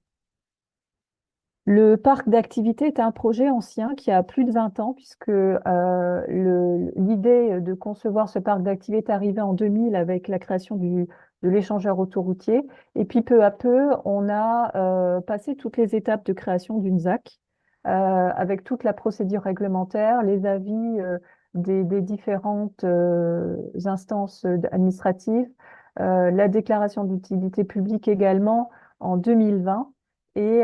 Le parc d'activités est un projet ancien qui a plus de 20 ans, puisque l'idée de concevoir ce parc d'activités est arrivée en 2000 avec la création de l'échangeur autoroutier. Et puis peu à peu, on a passé toutes les étapes de création d'une ZAC, avec toute la procédure réglementaire, les avis des différentes instances administratives, la déclaration d'utilité publique également en 2020. Et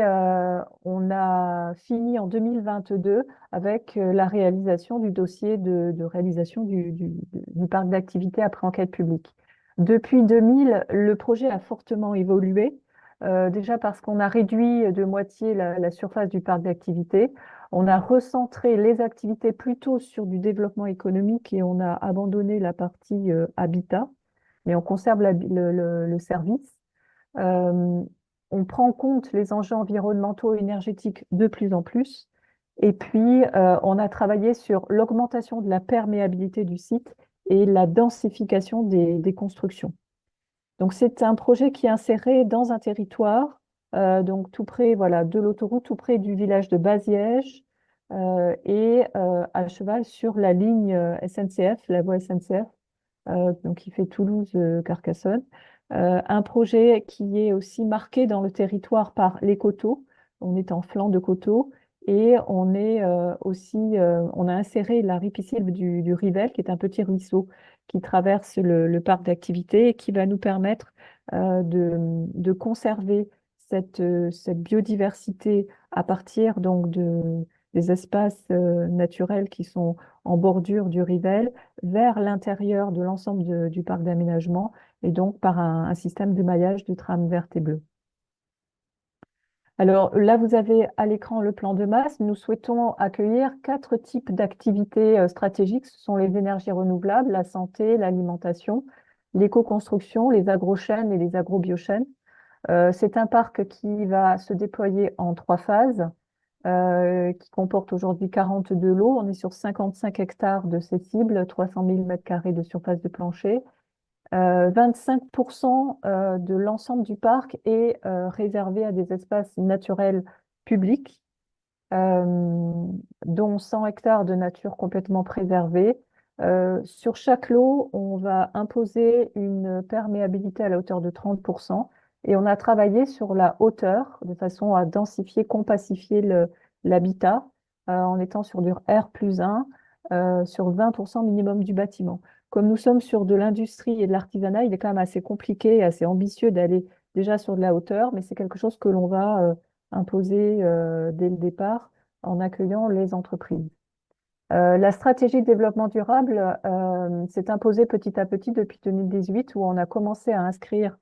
on a fini en 2022 avec la réalisation du dossier de réalisation du parc d'activités après enquête publique. Depuis 2000, le projet a fortement évolué, déjà parce qu'on a réduit de moitié la surface du parc d'activités. On a recentré les activités plutôt sur du développement économique et on a abandonné la partie habitat, mais on conserve le service. Euh, on prend en compte les enjeux environnementaux et énergétiques de plus en plus. Et puis, on a travaillé sur l'augmentation de la perméabilité du site et la densification des constructions. Donc, c'est un projet qui est inséré dans un territoire, donc tout près, voilà, de l'autoroute, tout près du village de Baziège, et à cheval sur la ligne SNCF, la voie SNCF, donc qui fait Toulouse-Carcassonne. Un projet qui est aussi marqué dans le territoire par les coteaux. On est en flanc de coteaux et on est on a inséré la ripisylve du Rivel, qui est un petit ruisseau qui traverse le parc d'activités et qui va nous permettre de conserver cette biodiversité à partir donc des espaces naturels qui sont en bordure du Rivel vers l'intérieur de l'ensemble du parc d'aménagement et donc par un système de maillage de trames vertes et bleues. Alors là, vous avez à l'écran le plan de masse. Nous souhaitons accueillir 4 types d'activités stratégiques. Ce sont les énergies renouvelables, la santé, l'alimentation, l'éco-construction, les agrochènes et les agrobiochènes. C'est un parc qui va se déployer en 3 phases, qui comporte aujourd'hui 42 lots. On est sur 55 hectares de ces cibles, 300 000 m² de surface de plancher. 25% de l'ensemble du parc est réservé à des espaces naturels publics, dont 100 hectares de nature complètement préservée. Sur chaque lot, on va imposer une perméabilité à la hauteur de 30%. Et on a travaillé sur la hauteur de façon à densifier, compacifier l'habitat en étant sur du R+1 sur 20% minimum du bâtiment. Comme nous sommes sur de l'industrie et de l'artisanat, il est quand même assez compliqué et assez ambitieux d'aller déjà sur de la hauteur, mais c'est quelque chose que l'on va imposer dès le départ en accueillant les entreprises. La stratégie de développement durable s'est imposée petit à petit depuis 2018, où on a commencé à inscrire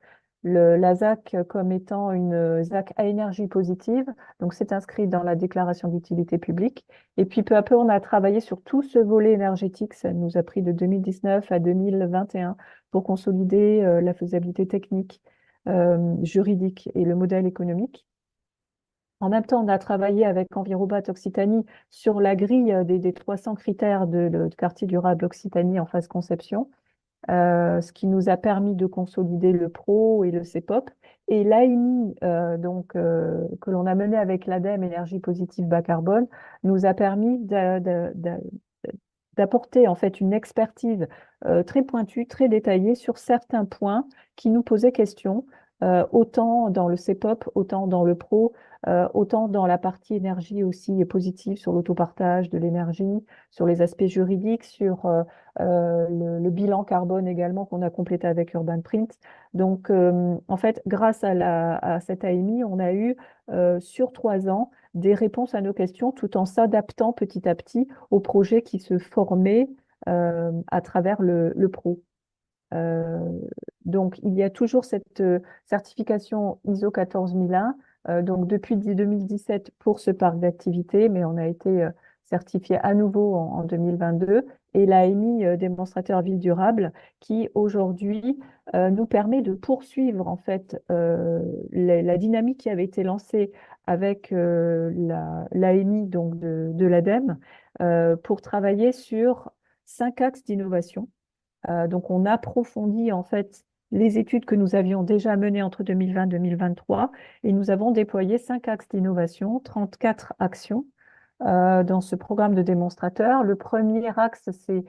la ZAC comme étant une ZAC à énergie positive. Donc, c'est inscrit dans la déclaration d'utilité publique. Et puis, peu à peu, on a travaillé sur tout ce volet énergétique. Ça nous a pris de 2019 à 2021 pour consolider la faisabilité technique, juridique et le modèle économique. En même temps, on a travaillé avec Envirobat Occitanie sur la grille des 300 critères de quartier durable Occitanie en phase conception, ce qui nous a permis de consolider le PRO et le CEPOP. Et l'AMI, que l'on a mené avec l'ADEME, énergie positive bas carbone, nous a permis d'apporter en fait une expertise très pointue, très détaillée sur certains points qui nous posaient question, autant dans le CEPOP, autant dans le PRO, autant dans la partie énergie aussi positive sur l'autopartage de l'énergie, sur les aspects juridiques, sur le bilan carbone également qu'on a complété avec Urban Print. Donc, en fait, grâce à cette AMI, on a eu sur 3 ans des réponses à nos questions tout en s'adaptant petit à petit aux projets qui se formaient à travers le PRO. Donc, il y a toujours cette certification ISO 14001, donc depuis 2017 pour ce parc d'activités, mais on a été certifié à nouveau en 2022, et l'AMI démonstrateur ville durable, qui aujourd'hui nous permet de poursuivre en fait la dynamique qui avait été lancée avec l'AMI donc de l'ADEME pour travailler sur 5 axes d'innovation. Donc, on approfondit en fait les études que nous avions déjà menées entre 2020 et 2023 et nous avons déployé 5 axes d'innovation, 34 actions dans ce programme de démonstrateur. Le premier axe, c'est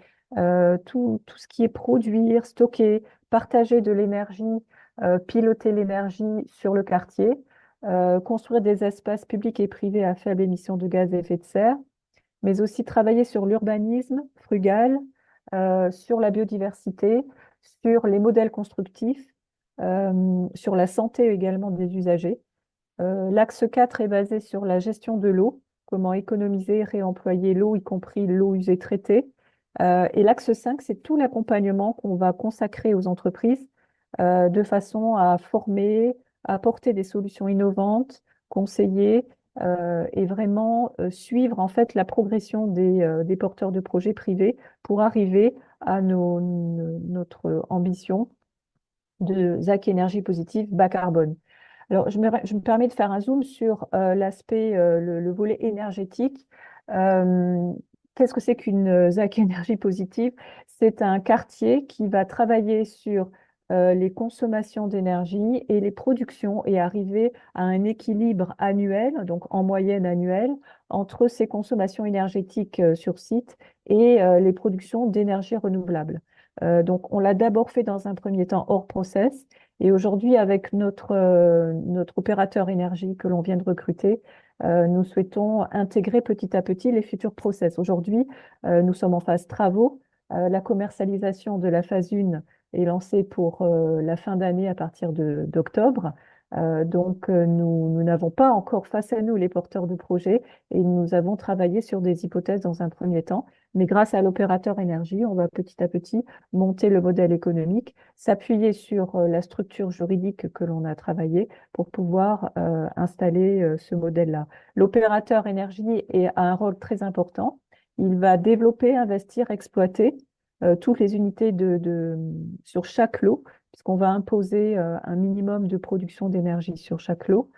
tout ce qui est produire, stocker, partager de l'énergie, piloter l'énergie sur le quartier, construire des espaces publics et privés à faible émission de gaz à effet de serre, mais aussi travailler sur l'urbanisme frugal, sur la biodiversité, sur les modèles constructifs, sur la santé également des usagers. L'axe 4 est basé sur la gestion de l'eau, comment économiser, réemployer l'eau, y compris l'eau usée traitée. Et l'axe 5, c'est tout l'accompagnement qu'on va consacrer aux entreprises de façon à former, à apporter des solutions innovantes, conseiller et vraiment suivre en fait la progression des porteurs de projets privés pour arriver à notre ambition de ZAC énergie positive bas carbone. Alors, je me permets de faire un zoom sur l'aspect, le volet énergétique. Euh, Qu'est-ce que c'est qu'une ZAC énergie positive? C'est un quartier qui va travailler sur les consommations d'énergie et les productions et arriver à un équilibre annuel, donc en moyenne annuelle, entre ces consommations énergétiques sur site et les productions d'énergie renouvelable. Donc, on l'a d'abord fait dans un premier temps hors process. Et aujourd'hui, avec notre opérateur énergie que l'on vient de recruter, nous souhaitons intégrer petit à petit les futurs process. Aujourd'hui, nous sommes en phase travaux. La commercialisation de la phase 1 est lancée pour la fin d'année à partir d'octobre. Donc, nous n'avons pas encore face à nous les porteurs de projets et nous avons travaillé sur des hypothèses dans un premier temps. Mais grâce à l'opérateur énergie, on va petit à petit monter le modèle économique, s'appuyer sur la structure juridique que l'on a travaillée pour pouvoir installer ce modèle-là. L'opérateur énergie a un rôle très important. Il va développer, investir, exploiter toutes les unités sur chaque lot, puisqu'on va imposer un minimum de production d'énergie sur chaque lot,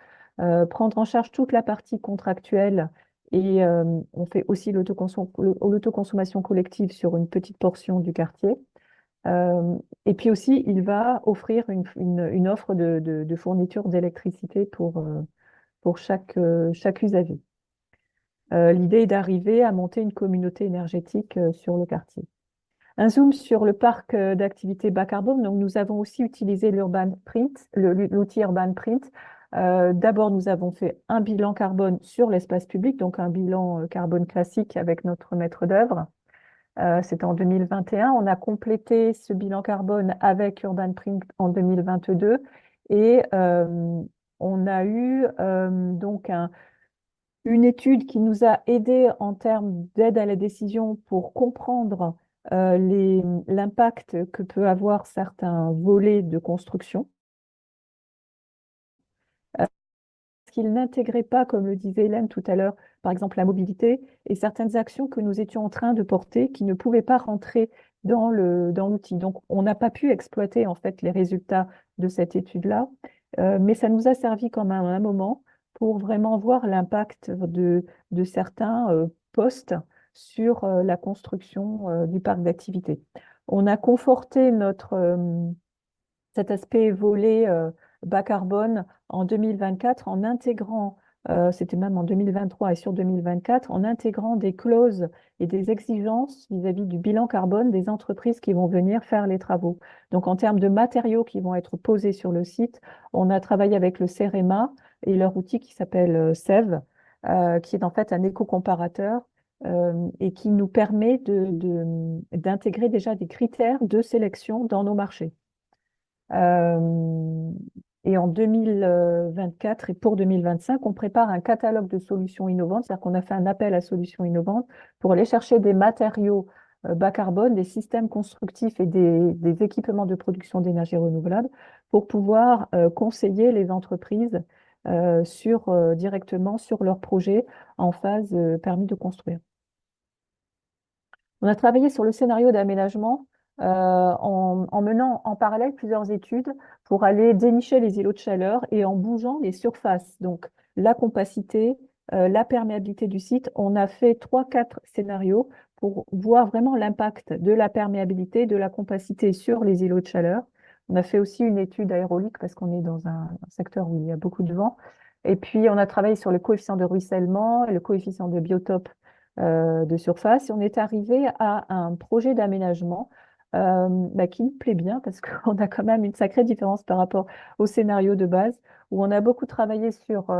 prendre en charge toute la partie contractuelle et on fait aussi l'autoconsommation collective sur une petite portion du quartier. Et puis aussi, il va offrir une offre de fourniture d'électricité pour chaque usager. L'idée est d'arriver à monter une communauté énergétique sur le quartier. Un zoom sur le parc d'activités bas carbone. Donc, nous avons aussi utilisé l'Urban Print, l'outil Urban Print. D'abord, nous avons fait un bilan carbone sur l'espace public, donc un bilan carbone classique avec notre maître d'œuvre. C'était en 2021. On a complété ce bilan carbone avec Urban Print en 2022 et on a eu donc une étude qui nous a aidé en termes d'aide à la décision pour comprendre l'impact que peut avoir certains volets de construction. Qu'ils n'intégraient pas, comme le disait Hélène tout à l'heure, par exemple la mobilité et certaines actions que nous étions en train de porter qui ne pouvaient pas rentrer dans l'outil. Donc, on n'a pas pu exploiter en fait les résultats de cette étude-là, mais ça nous a servi quand même à un moment pour vraiment voir l'impact de certains postes sur la construction du parc d'activité. On a conforté cet aspect volet bas carbone en 2024 en intégrant, c'était même en 2023 et sur 2024, en intégrant des clauses et des exigences vis-à-vis du bilan carbone des entreprises qui vont venir faire les travaux. Donc en termes de matériaux qui vont être posés sur le site, on a travaillé avec le CEREMA et leur outil qui s'appelle SEV, qui est en fait un éco-comparateur et qui nous permet d'intégrer déjà des critères de sélection dans nos marchés. Et en 2024 et pour 2025, on prépare un catalogue de solutions innovantes, c'est-à-dire qu'on a fait un appel à solutions innovantes pour aller chercher des matériaux bas carbone, des systèmes constructifs et des équipements de production d'énergie renouvelable pour pouvoir conseiller les entreprises directement sur leurs projets en phase permis de construire. On a travaillé sur le scénario d'aménagement en menant en parallèle plusieurs études pour aller dénicher les îlots de chaleur et en bougeant les surfaces, donc la compacité, la perméabilité du site. On a fait 3, 4 scénarios pour voir vraiment l'impact de la perméabilité, de la compacité sur les îlots de chaleur. On a fait aussi une étude aérolique parce qu'on est dans un secteur où il y a beaucoup de vent. Et puis, on a travaillé sur le coefficient de ruissellement et le coefficient de biotope de surface. Et on est arrivé à un projet d'aménagement qui nous plaît bien parce qu'on a quand même une sacrée différence par rapport au scénario de base, où on a beaucoup travaillé sur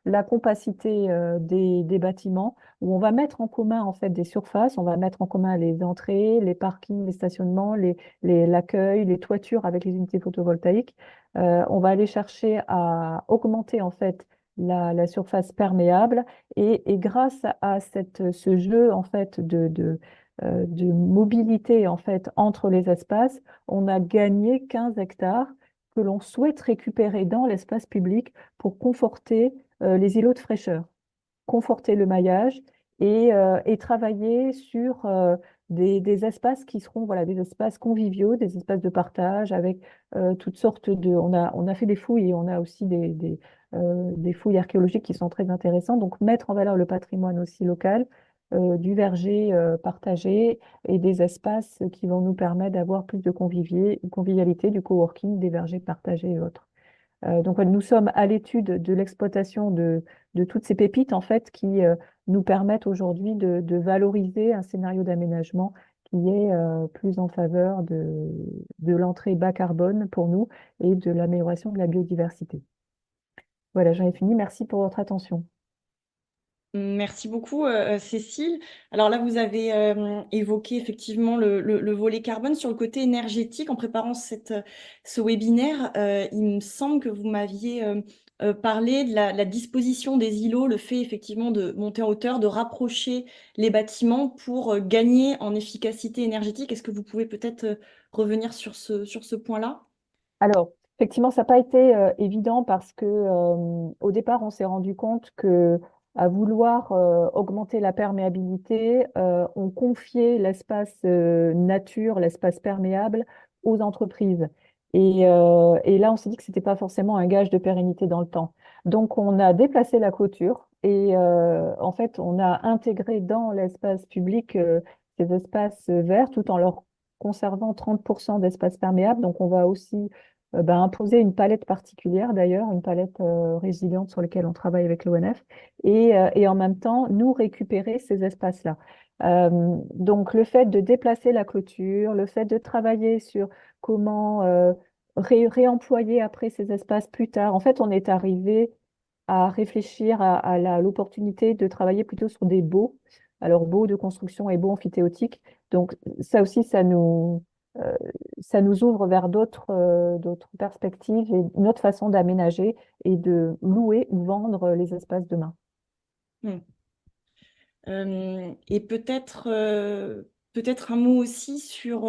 la compacité des bâtiments, où on va mettre en commun en fait des surfaces, on va mettre en commun les entrées, les parkings, les stationnements, l'accueil, les toitures avec les unités photovoltaïques. On va aller chercher à augmenter en fait la surface perméable et grâce à ce jeu en fait de mobilité en fait entre les espaces, on a gagné 15 hectares que l'on souhaite récupérer dans l'espace public pour conforter les îlots de fraîcheur, conforter le maillage et travailler sur des espaces qui seront voilà, des espaces conviviaux, des espaces de partage avec toutes sortes de... On a fait des fouilles et on a aussi des fouilles archéologiques qui sont très intéressantes. Donc mettre en valeur le patrimoine aussi local, du verger partagé et des espaces qui vont nous permettre d'avoir plus de convivialité, du coworking, des vergers partagés et autres. Donc, nous sommes à l'étude de l'exploitation de toutes ces pépites en fait qui nous permettent aujourd'hui de valoriser un scénario d'aménagement qui est plus en faveur de l'entrée bas carbone pour nous et de l'amélioration de la biodiversité. Voilà, j'en ai fini. Merci pour votre attention. Merci beaucoup, Cécile. Alors là, vous avez évoqué effectivement le volet carbone sur le côté énergétique. En préparant ce webinaire, il me semble que vous m'aviez parlé de la disposition des îlots, le fait effectivement de monter en hauteur, de rapprocher les bâtiments pour gagner en efficacité énergétique. Est-ce que vous pouvez peut-être revenir sur ce point-là? Alors, effectivement, ça n'a pas été évident parce que au départ, on s'est rendu compte que à vouloir augmenter la perméabilité, on confiait l'espace nature, l'espace perméable aux entreprises. Et là, on s'est dit que ce n'était pas forcément un gage de pérennité dans le temps. Donc, on a déplacé la clôture et en fait, on a intégré dans l'espace public ces espaces verts tout en leur conservant 30% d'espace perméable. Donc, on va aussi imposer une palette particulière d'ailleurs, une palette résiliente sur laquelle on travaille avec l'ONF, et en même temps nous récupérer ces espaces-là. Donc le fait de déplacer la clôture, le fait de travailler sur comment réemployer après ces espaces plus tard, en fait on est arrivé à réfléchir à l'opportunité de travailler plutôt sur des baux, alors baux de construction et baux amphithéotiques. Donc ça aussi, euh, ça nous ouvre vers d'autres perspectives et une autre façon d'aménager et de louer ou vendre les espaces demain. Hmm. Et peut-être un mot aussi sur,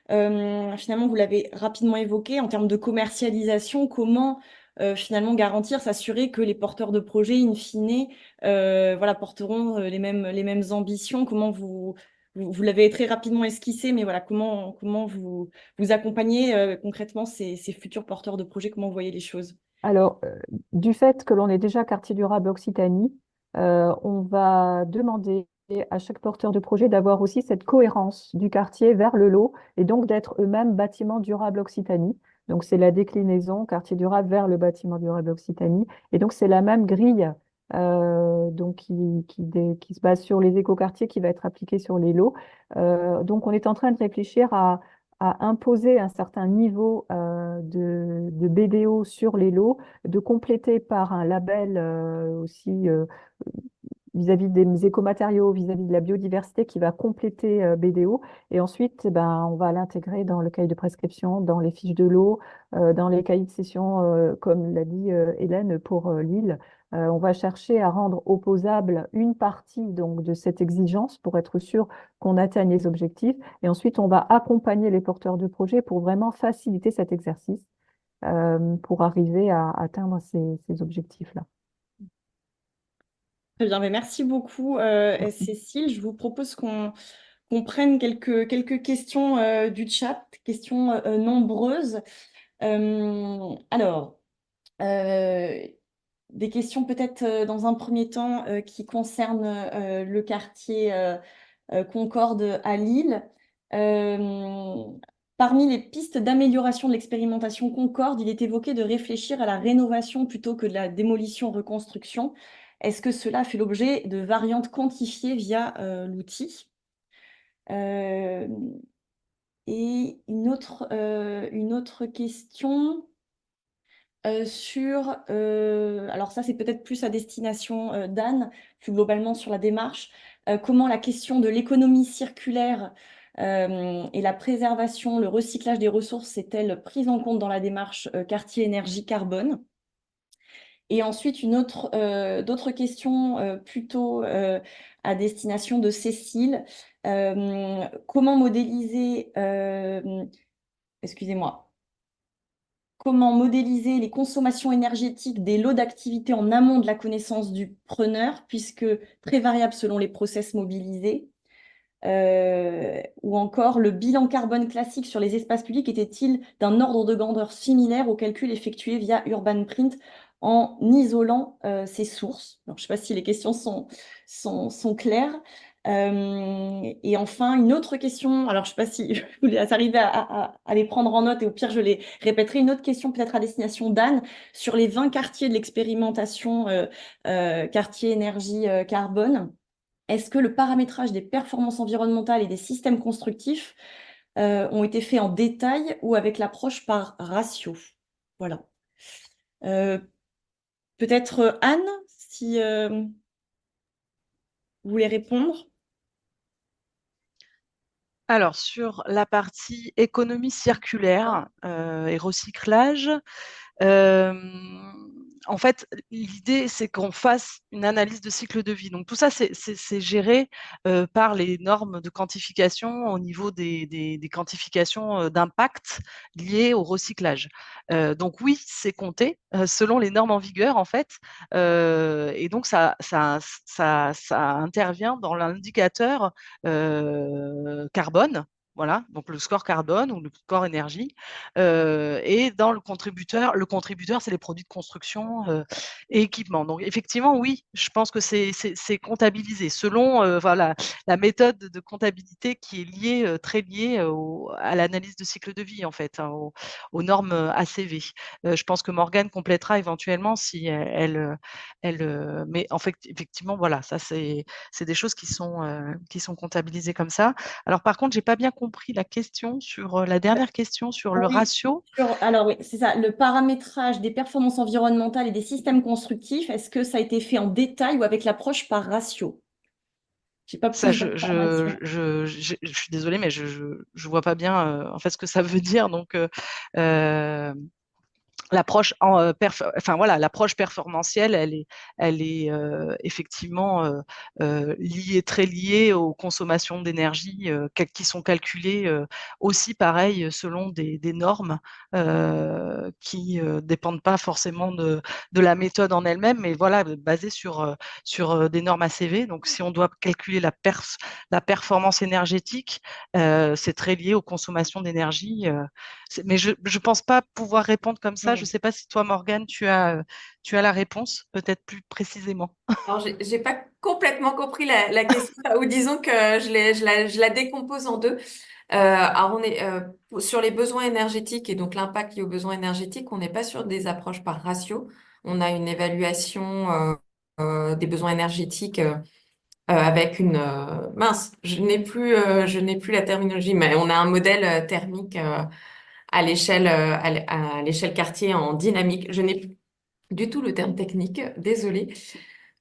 finalement, vous l'avez rapidement évoqué, en termes de commercialisation, comment finalement garantir, s'assurer que les porteurs de projets, in fine, voilà, porteront les mêmes ambitions, comment vous l'avez très rapidement esquissé, mais voilà, comment vous accompagnez concrètement ces futurs porteurs de projets, comment vous voyez les choses? Alors, du fait que l'on est déjà quartier durable Occitanie, on va demander à chaque porteur de projet d'avoir aussi cette cohérence du quartier vers le lot et donc d'être eux-mêmes bâtiment durable Occitanie. Donc, c'est la déclinaison quartier durable vers le bâtiment durable Occitanie. Et donc, c'est la même grille donc qui se base sur les écoquartiers qui va être appliquée sur les lots. Donc, on est en train de réfléchir à imposer un certain niveau de BDO sur les lots, de compléter par un label aussi vis-à-vis des écomatériaux, vis-à-vis de la biodiversité qui va compléter BDO. Et ensuite, on va l'intégrer dans le cahier de prescription, dans les fiches de l'eau, dans les cahiers de session, comme l'a dit Hélène pour Lille. On va chercher à rendre opposable une partie donc, de cette exigence pour être sûr qu'on atteigne les objectifs. Et ensuite, on va accompagner les porteurs de projets pour vraiment faciliter cet exercice pour arriver à atteindre ces objectifs-là. Très bien, mais merci beaucoup Cécile. Je vous propose qu'on qu'on prenne quelques questions du chat, questions nombreuses. Alors, des questions peut-être dans un premier temps qui concernent le quartier Concorde à Lille. Parmi les pistes d'amélioration de l'expérimentation Concorde, il est évoqué de réfléchir à la rénovation plutôt que de la démolition-reconstruction. Est-ce que cela fait l'objet de variantes quantifiées via l'outil? Euh, et une autre question alors ça c'est peut-être plus à destination d'Anne, plus globalement sur la démarche, comment la question de l'économie circulaire et la préservation, le recyclage des ressources est-elle prise en compte dans la démarche quartier énergie carbone? Et ensuite, d'autres questions plutôt à destination de Cécile. Comment modéliser, excusez-moi, comment modéliser les consommations énergétiques des lots d'activité en amont de la connaissance du preneur, puisque très variable selon les process mobilisés? Ou encore, le bilan carbone classique sur les espaces publics était-il d'un ordre de grandeur similaire au calcul effectué via Urban Print en isolant ces sources? Donc, je ne sais pas si les questions sont claires. Et enfin, une autre question, alors je ne sais pas si je voulais arriver à les prendre en note et au pire, je les répéterai. Une autre question peut-être à destination d'Anne sur les 20 quartiers de l'expérimentation quartier énergie carbone. Est-ce que le paramétrage des performances environnementales et des systèmes constructifs ont été faits en détail ou avec l'approche par ratio? Voilà. Peut-être Anne, si vous voulez répondre. Alors, sur la partie économie circulaire et recyclage, euh, en fait, l'idée, c'est qu'on fasse une analyse de cycle de vie. Donc, tout ça, c'est géré par les normes de quantification au niveau des quantifications d'impact liées au recyclage. Donc, oui, c'est compté selon les normes en vigueur, en fait. Et donc, ça intervient dans l'indicateur carbone. Voilà, donc le score carbone ou le score énergie. Et dans le contributeur, c'est les produits de construction et équipements. Donc effectivement, oui, je pense que c'est comptabilisé selon voilà, la méthode de comptabilité qui est liée, très liée à l'analyse de cycle de vie, en fait, hein, aux normes ACV. Je pense que Morgane complétera éventuellement si mais en fait, effectivement, voilà, ça c'est des choses qui sont comptabilisées comme ça. Alors par contre, j'ai pas bien compris la question sur la dernière question sur le Oui, ratio. alors oui, c'est ça, le paramétrage des performances environnementales et des systèmes constructifs, est-ce que ça a été fait en détail ou avec l'approche par ratio? J'ai pas Ça, plus d'informations. je suis désolée, mais je vois pas bien en fait ce que ça veut dire. Donc, l'approche enfin voilà, l'approche performantielle, elle est effectivement très liée aux consommations d'énergie qui sont calculées aussi pareil selon des normes qui dépendent pas forcément de la méthode en elle-même, mais voilà, basées sur des normes ACV. Donc si on doit calculer la performance énergétique, c'est très lié aux consommations d'énergie. Mais je ne pense pas pouvoir répondre comme ça. Je ne sais pas si toi, Morgane, tu as la réponse, peut-être plus précisément. Alors, j'ai pas complètement compris la question, ou disons que je la décompose en deux. Alors, on est sur les besoins énergétiques et donc l'impact lié aux besoins énergétiques, on n'est pas sur des approches par ratio. On a une évaluation des besoins énergétiques avec mince, je n'ai plus la terminologie, mais on a un modèle thermique à l'échelle quartier en dynamique. Je n'ai plus du tout le terme technique, désolée.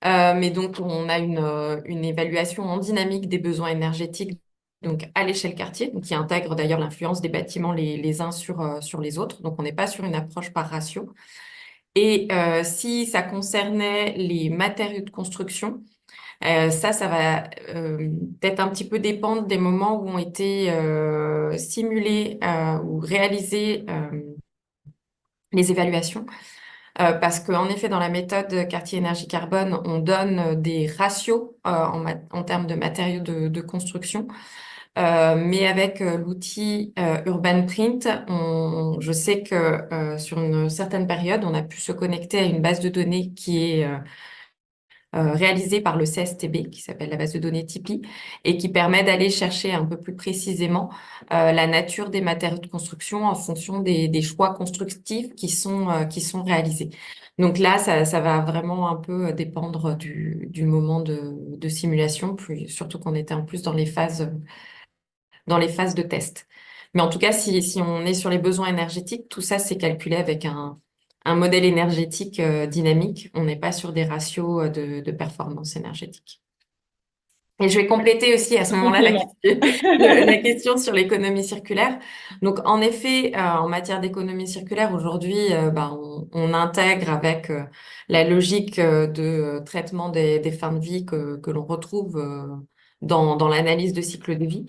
Mais donc, on a une évaluation en dynamique des besoins énergétiques donc à l'échelle quartier, donc qui intègre d'ailleurs l'influence des bâtiments les uns sur les autres. Donc, on n'est pas sur une approche par ratio. Et si ça concernait les matériaux de construction, ça va peut-être un petit peu dépendre des moments où ont été simulés ou réalisés les évaluations. Parce qu'en effet, dans la méthode quartier énergie carbone, on donne des ratios en termes de matériaux de construction. Mais avec l'outil Urban Print, je sais que sur une certaine période, on a pu se connecter à une base de données qui est réalisée par le CSTB, qui s'appelle la base de données Tipeee, et qui permet d'aller chercher un peu plus précisément la nature des matériaux de construction en fonction des choix constructifs qui sont réalisés. Donc là, ça va vraiment un peu dépendre du moment de simulation, surtout qu'on était en plus dans les phases de test. Mais en tout cas, si on est sur les besoins énergétiques, tout ça, c'est calculé avec un modèle énergétique dynamique. On n'est pas sur des ratios de performance énergétique. Et je vais compléter aussi à ce moment-là Complément. la question sur l'économie circulaire. Donc, en effet, en matière d'économie circulaire, aujourd'hui, on intègre avec la logique de traitement des fins de vie que l'on retrouve dans l'analyse de cycle de vie.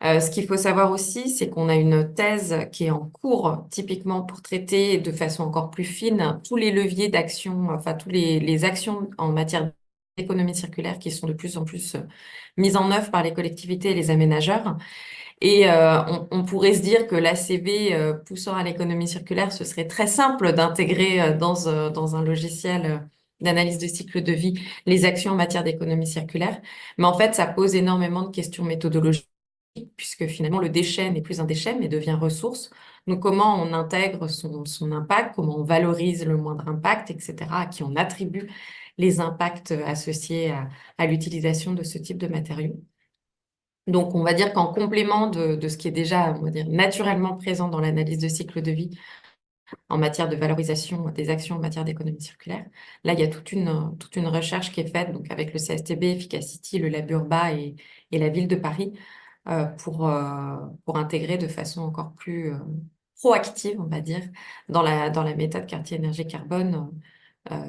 Ce qu'il faut savoir aussi, c'est qu'on a une thèse qui est en cours, typiquement pour traiter de façon encore plus fine tous les leviers d'action, enfin tous les actions en matière d'économie circulaire qui sont de plus en plus mises en œuvre par les collectivités et les aménageurs. Et on pourrait se dire que l'ACV poussant à l'économie circulaire, ce serait très simple d'intégrer dans un logiciel d'analyse de cycle de vie les actions en matière d'économie circulaire. Mais en fait, ça pose énormément de questions méthodologiques puisque finalement le déchet n'est plus un déchet, mais devient ressource. Donc comment on intègre son impact, comment on valorise le moindre impact, etc., à qui on attribue les impacts associés à l'utilisation de ce type de matériaux. Donc on va dire qu'en complément de ce qui est déjà, on va dire, naturellement présent dans l'analyse de cycle de vie en matière de valorisation des actions en matière d'économie circulaire, là il y a toute une recherche qui est faite donc avec le CSTB, Efficacity, le Lab Urba et la ville de Paris pour intégrer de façon encore plus proactive, on va dire, dans la méthode quartier énergie carbone,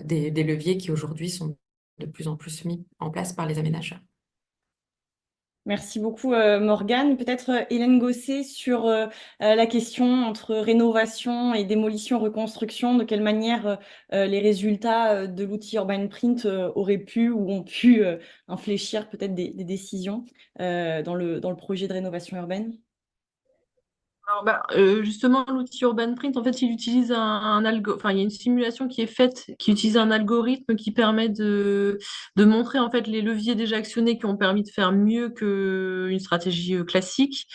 des leviers qui aujourd'hui sont de plus en plus mis en place par les aménageurs. Merci beaucoup, Morgane. Peut-être Hélène Gosset sur la question entre rénovation et démolition, reconstruction. De quelle manière les résultats de l'outil Urban Print auraient pu ou ont pu infléchir peut-être des décisions dans le projet de rénovation urbaine? Alors, justement, l'outil Urban Print, en fait, il utilise enfin, il y a une simulation qui est faite, qui utilise un algorithme qui permet de montrer en fait les leviers déjà actionnés qui ont permis de faire mieux qu'une stratégie classique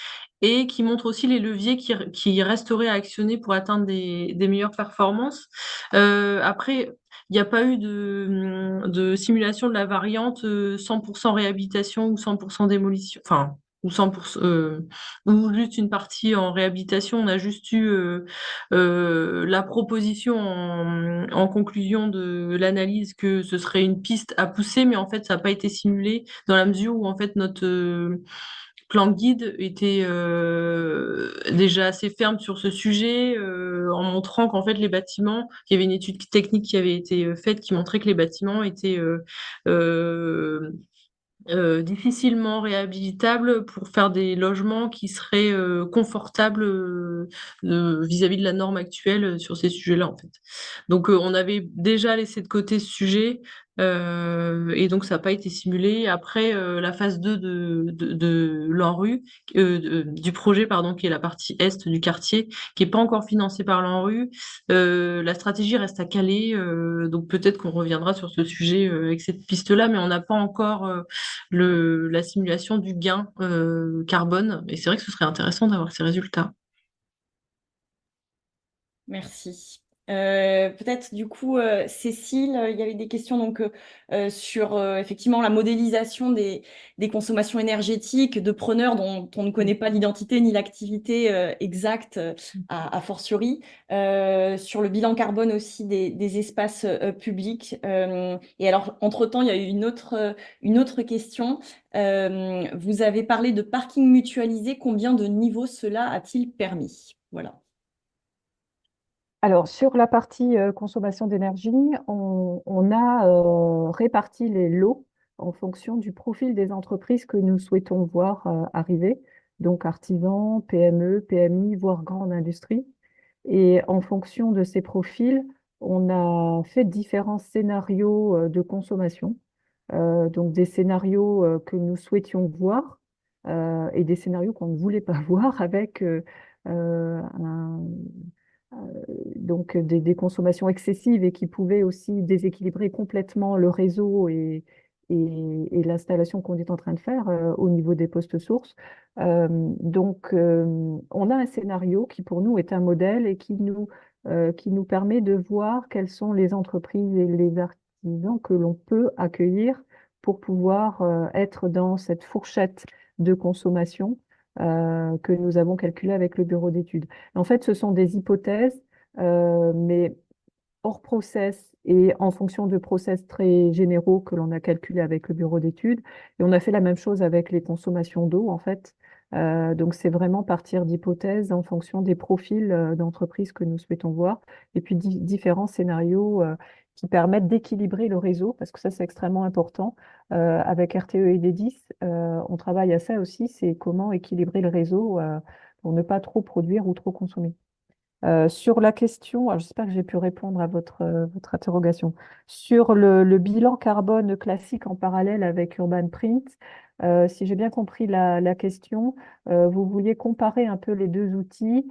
et qui montre aussi les leviers qui resteraient à actionner pour atteindre des meilleures performances. Après, il n'y a pas eu de simulation de la variante 100% réhabilitation ou 100% démolition. Enfin, ou 100%, ou juste une partie en réhabilitation. On a juste eu la proposition en conclusion de l'analyse que ce serait une piste à pousser, mais en fait, ça n'a pas été simulé dans la mesure où en fait notre plan guide était déjà assez ferme sur ce sujet, en montrant qu'en fait les bâtiments, il y avait une étude technique qui avait été faite qui montrait que les bâtiments étaient euh, difficilement réhabilitables pour faire des logements qui seraient confortables vis-à-vis de la norme actuelle sur ces sujets-là, en fait. Donc, on avait déjà laissé de côté ce sujet et donc ça n'a pas été simulé. Après, la phase 2 de l'ANRU, du projet, pardon, qui est la partie est du quartier, qui n'est pas encore financée par l'ANRU, la stratégie reste à caler, donc peut-être qu'on reviendra sur ce sujet avec cette piste-là, mais on n'a pas encore la simulation du gain carbone. Et c'est vrai que ce serait intéressant d'avoir ces résultats. Merci. Peut-être du coup, Cécile, il y avait des questions donc, sur effectivement la modélisation des consommations énergétiques de preneurs dont on ne connaît pas l'identité ni l'activité exacte a fortiori, sur le bilan carbone aussi des espaces publics. Et alors, entre-temps, il y a eu une autre question. Vous avez parlé de parking mutualisé. Combien de niveaux cela a-t-il permis? Voilà. Alors, sur la partie consommation d'énergie, on a réparti les lots en fonction du profil des entreprises que nous souhaitons voir arriver, donc artisans, PME, PMI, voire grande industrie. Et en fonction de ces profils, on a fait différents scénarios de consommation, donc des scénarios que nous souhaitions voir et des scénarios qu'on ne voulait pas voir avec un, euh, donc des consommations excessives et qui pouvaient aussi déséquilibrer complètement le réseau et l'installation qu'on est en train de faire au niveau des postes sources. On a un scénario qui pour nous est un modèle et qui nous permet de voir quelles sont les entreprises et les artisans que l'on peut accueillir pour pouvoir être dans cette fourchette de consommation que nous avons calculée avec le bureau d'études. En fait, ce sont des hypothèses, mais hors process et en fonction de process très généraux que l'on a calculés avec le bureau d'études. Et on a fait la même chose avec les consommations d'eau, en fait. Donc, c'est vraiment partir d'hypothèses en fonction des profils d'entreprises que nous souhaitons voir, et puis différents scénarios qui permettent d'équilibrer le réseau, parce que ça, c'est extrêmement important. Avec RTE et Dedis, on travaille à ça aussi, c'est comment équilibrer le réseau pour ne pas trop produire ou trop consommer. Sur la question, alors j'espère que j'ai pu répondre à votre interrogation. Sur le bilan carbone classique en parallèle avec Urban Print, si j'ai bien compris la question, vous vouliez comparer un peu les deux outils.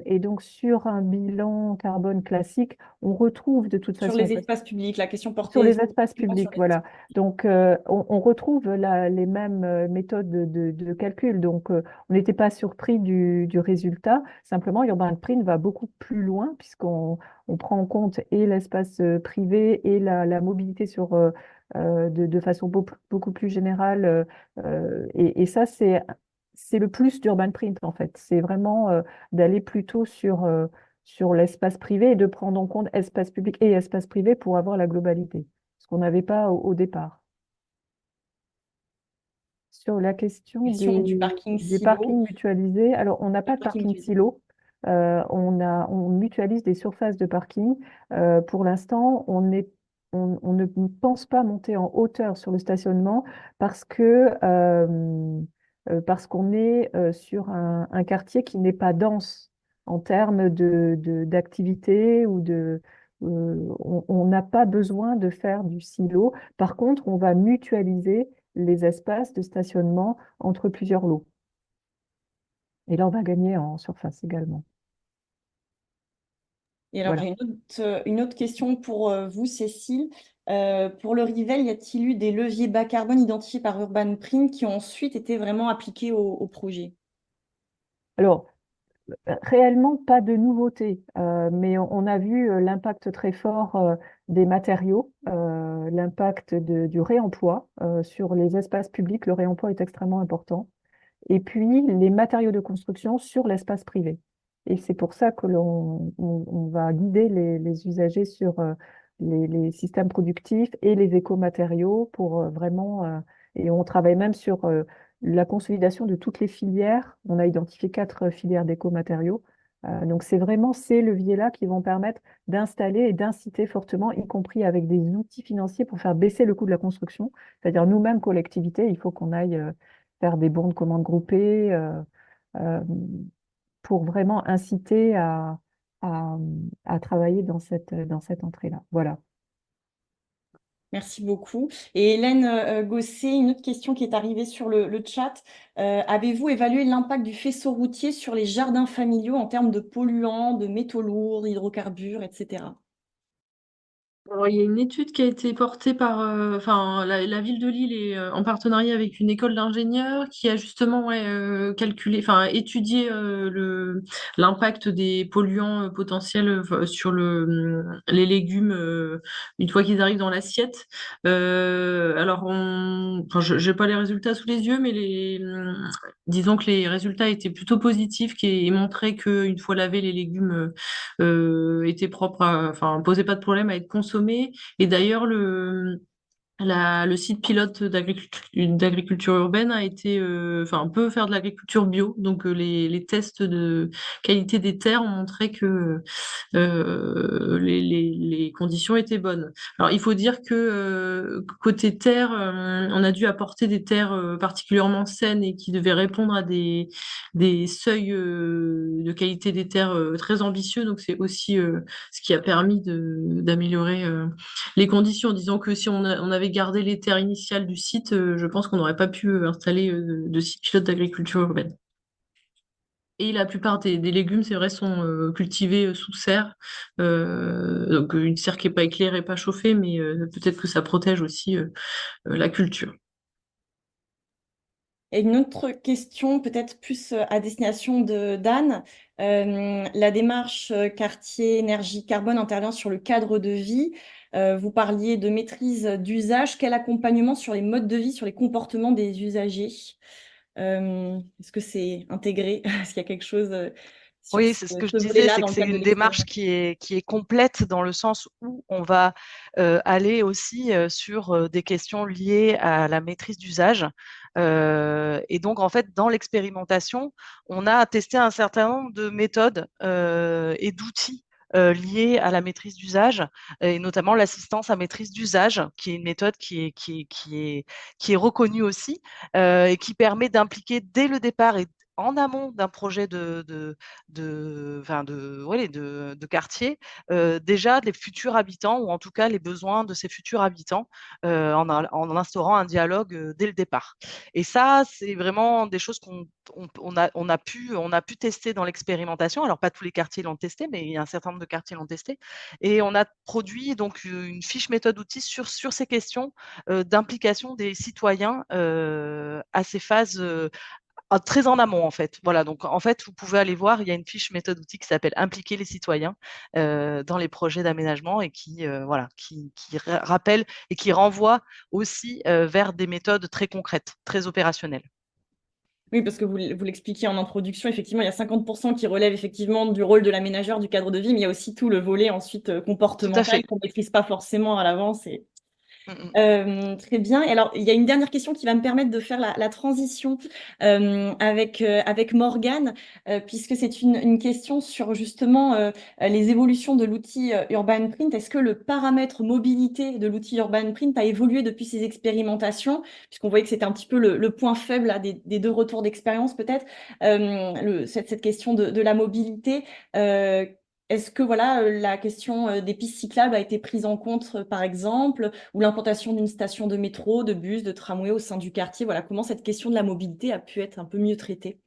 Et donc, sur un bilan carbone classique, on retrouve de toute Sur façon, les espaces publics, la question sur portait les espaces effectivement sur publics, les voilà. espaces. Donc, on retrouve les mêmes méthodes de calcul. Donc, on n'était pas surpris du résultat. Simplement, Urban Print va beaucoup plus loin puisqu'on prend en compte et l'espace privé et la mobilité de façon beaucoup plus générale. Et ça, c'est le plus d'Urban Print, en fait. C'est vraiment d'aller plutôt sur l'espace privé et de prendre en compte espace public et espace privé pour avoir la globalité, ce qu'on n'avait pas au départ. Sur la question Question du parking des silo, parkings mutualisés, alors on n'a le pas de parking parking mutualisé. silo. On mutualise des surfaces de parking. Pour l'instant, on ne pense pas monter en hauteur sur le stationnement parce qu'on est sur un quartier qui n'est pas dense en termes d'activité on n'a pas besoin de faire du silo. Par contre, on va mutualiser les espaces de stationnement entre plusieurs lots. Et là, on va gagner en surface également. Et alors, Voilà. j'ai une autre question pour vous, Cécile. Pour le Rivel, y a-t-il eu des leviers bas carbone identifiés par Urban Print qui ont ensuite été vraiment appliqués au projet? Alors, réellement, pas de nouveauté, mais on a vu l'impact très fort des matériaux, l'impact du réemploi sur les espaces publics. Le réemploi est extrêmement important. Et puis, les matériaux de construction sur l'espace privé. Et c'est pour ça que on va guider les usagers sur les systèmes productifs et les écomatériaux pour vraiment, et on travaille même sur la consolidation de toutes les filières. On a identifié 4 filières d'écomatériaux. Donc, c'est vraiment ces leviers-là qui vont permettre d'installer et d'inciter fortement, y compris avec des outils financiers pour faire baisser le coût de la construction. C'est-à-dire, nous-mêmes, collectivités, il faut qu'on aille faire des bons de commande groupés euh, pour vraiment inciter à, à travailler dans cette entrée-là. Voilà. Merci beaucoup. Et Hélène Gosset, une autre question qui est arrivée sur le chat. Avez-vous évalué l'impact du faisceau routier sur les jardins familiaux en termes de polluants, de métaux lourds, d'hydrocarbures, etc.? Alors, il y a une étude qui a été portée par enfin, la ville de Lille et en partenariat avec une école d'ingénieurs qui a justement ouais, calculé, enfin étudié l'impact des polluants potentiels sur les légumes une fois qu'ils arrivent dans l'assiette. Enfin, je n'ai pas les résultats sous les yeux, mais disons que les résultats étaient plutôt positifs qui montraient qu'une fois lavés, les légumes étaient propres enfin, posaient pas de problème à être consommés. Et d'ailleurs, le site pilote d'agriculture urbaine a été, enfin, peut faire de l'agriculture bio. Donc, les tests de qualité des terres ont montré que les conditions étaient bonnes. Alors, il faut dire que côté terre, on a dû apporter des terres particulièrement saines et qui devaient répondre à des seuils de qualité des terres très ambitieux. Donc, c'est aussi ce qui a permis d'améliorer les conditions. Disons que si on avait avait gardé les terres initiales du site, je pense qu'on n'aurait pas pu installer de site pilote d'agriculture urbaine. Et la plupart des légumes, c'est vrai, sont cultivés sous serre. Donc une serre qui n'est pas éclairée, pas chauffée, mais peut-être que ça protège aussi la culture. Et une autre question, peut-être plus à destination de d'Anne. La démarche quartier énergie carbone intervient sur le cadre de vie. Vous parliez de maîtrise d'usage. Quel accompagnement sur les modes de vie, sur les comportements des usagers? Est-ce que c'est intégré? Est-ce qu'il y a quelque chose sur Oui, c'est ce que je ce disais, volet-là c'est dans que le c'est cadre de une démarche l'expérience? qui est complète dans le sens où on va aller aussi sur des questions liées à la maîtrise d'usage. Et donc, en fait, dans l'expérimentation, on a testé un certain nombre de méthodes et d'outils liés à la maîtrise d'usage, et notamment l'assistance à maîtrise d'usage, qui est une méthode qui est reconnue aussi et qui permet d'impliquer dès le départ et en amont d'un projet de quartier, déjà les futurs habitants, ou en tout cas les besoins de ces futurs habitants, en instaurant un dialogue dès le départ. Et ça, c'est vraiment des choses on a pu tester dans l'expérimentation. Alors, pas tous les quartiers l'ont testé, mais il y a un certain nombre de quartiers l'ont testé. Et on a produit donc une fiche méthode outil sur ces questions d'implication des citoyens à ces phases très en amont, en fait. Voilà, donc en fait, vous pouvez aller voir, il y a une fiche méthode outil qui s'appelle Impliquer les citoyens dans les projets d'aménagement et qui rappelle et qui renvoie aussi vers des méthodes très concrètes, très opérationnelles. Oui, parce que vous l'expliquiez en introduction, effectivement, il y a 50% qui relèvent effectivement du rôle de l'aménageur du cadre de vie, mais il y a aussi tout le volet ensuite Tout à comportemental fait. qu'on ne maîtrise pas forcément à l'avance. Mm, mm. Très bien. Et alors, il y a une dernière question qui va me permettre de faire la transition avec Morgane, puisque c'est une question sur justement les évolutions de l'outil Urban Print. Est-ce que le paramètre mobilité de l'outil Urban Print a évolué depuis ces expérimentations, puisqu'on voyait que c'était un petit peu le point faible là, des deux retours d'expérience peut-être, cette question de la mobilité. Est-ce que voilà, la question des pistes cyclables a été prise en compte, par exemple, ou l'implantation d'une station de métro, de bus, de tramway au sein du quartier? Voilà, comment cette question de la mobilité a pu être un peu mieux traitée.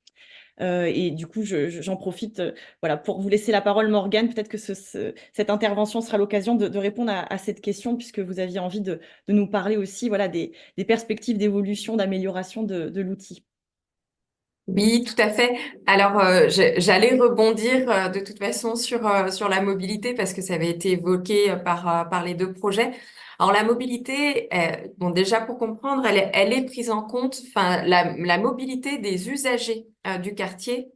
Et du coup, j'en profite voilà, pour vous laisser la parole, Morgane. Peut-être que cette intervention sera l'occasion de répondre à cette question, puisque vous aviez envie de nous parler aussi voilà, des perspectives d'évolution, d'amélioration de l'outil. Oui, tout à fait. Alors, j'allais rebondir de toute façon sur la mobilité parce que ça avait été évoqué par les deux projets. Alors, la mobilité, bon, déjà pour comprendre, elle est prise en compte, enfin, la mobilité des usagers du quartier,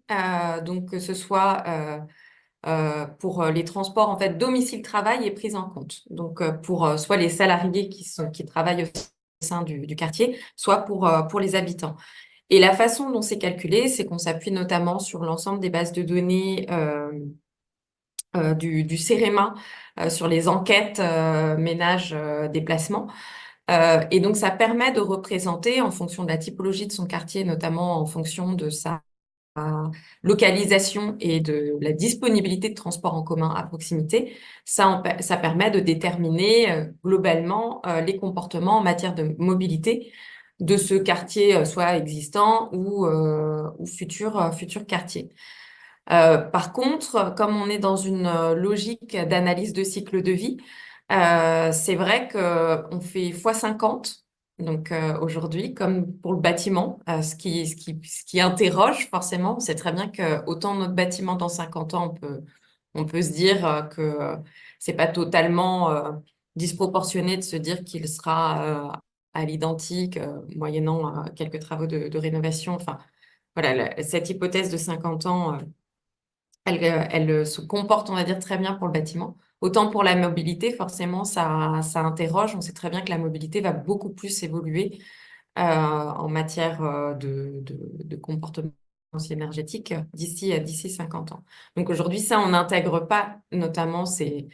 donc que ce soit pour les transports, en fait, domicile-travail est prise en compte. Donc, pour soit les salariés qui travaillent au sein du quartier, soit pour les habitants. Et la façon dont c'est calculé, c'est qu'on s'appuie notamment sur l'ensemble des bases de données du CEREMA sur les enquêtes ménage déplacement. Et donc, ça permet de représenter en fonction de la typologie de son quartier, notamment en fonction de sa localisation et de la disponibilité de transports en commun à proximité. Ça permet de déterminer globalement les comportements en matière de mobilité de ce quartier, soit existant ou futur quartier. Par contre, comme on est dans une logique d'analyse de cycle de vie, c'est vrai qu'on fait x50. Donc aujourd'hui, comme pour le bâtiment, ce qui interroge forcément, c'est très bien que autant notre bâtiment dans 50 ans, on peut se dire que c'est pas totalement disproportionné de se dire qu'il sera à l'identique, moyennant quelques travaux de rénovation. Enfin, voilà, cette hypothèse de 50 ans, elle se comporte, on va dire, très bien pour le bâtiment. Autant pour la mobilité, forcément, ça interroge. On sait très bien que la mobilité va beaucoup plus évoluer en matière de comportement énergétique d'ici 50 ans. Donc aujourd'hui, ça, on n'intègre pas notamment ces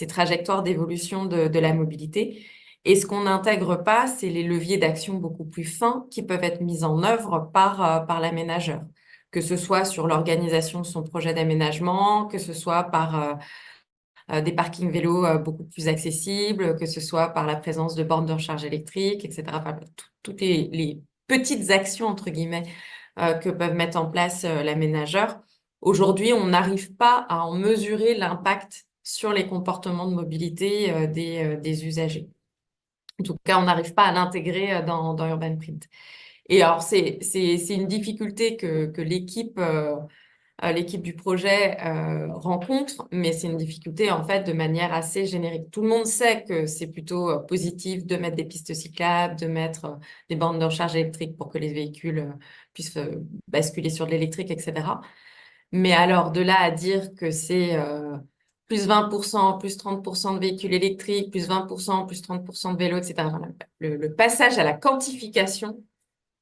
trajectoires d'évolution de la mobilité. Et ce qu'on n'intègre pas, c'est les leviers d'action beaucoup plus fins qui peuvent être mis en œuvre par l'aménageur, que ce soit sur l'organisation de son projet d'aménagement, que ce soit par des parkings vélos beaucoup plus accessibles, que ce soit par la présence de bornes de recharge électrique, etc. Enfin, toutes les petites actions, entre guillemets, que peuvent mettre en place l'aménageur. Aujourd'hui, on n'arrive pas à en mesurer l'impact sur les comportements de mobilité des usagers. En tout cas, on n'arrive pas à l'intégrer dans Urban Print. Et alors, c'est une difficulté que l'équipe du projet rencontre, mais c'est une difficulté en fait de manière assez générique. Tout le monde sait que c'est plutôt positif de mettre des pistes cyclables, de mettre des bandes de recharge électrique pour que les véhicules puissent basculer sur de l'électrique, etc. Mais alors, de là à dire que c'est plus 20%, plus 30% de véhicules électriques, plus 20%, plus 30% de vélos, etc. Voilà. Le passage à la quantification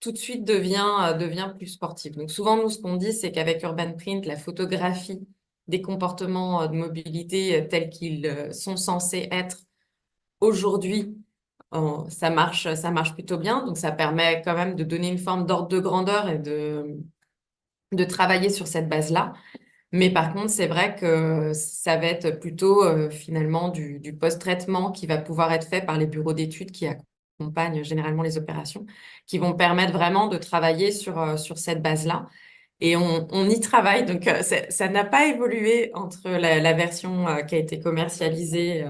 tout de suite devient plus sportif. Donc souvent, nous, ce qu'on dit, c'est qu'avec Urban Print, la photographie des comportements de mobilité tels qu'ils sont censés être aujourd'hui, ça marche plutôt bien. Donc ça permet quand même de donner une forme d'ordre de grandeur et de travailler sur cette base-là. Mais par contre, c'est vrai que ça va être plutôt finalement du post-traitement qui va pouvoir être fait par les bureaux d'études qui accompagnent généralement les opérations, qui vont permettre vraiment de travailler sur cette base-là. Et on y travaille, donc ça n'a pas évolué entre la version qui a été commercialisée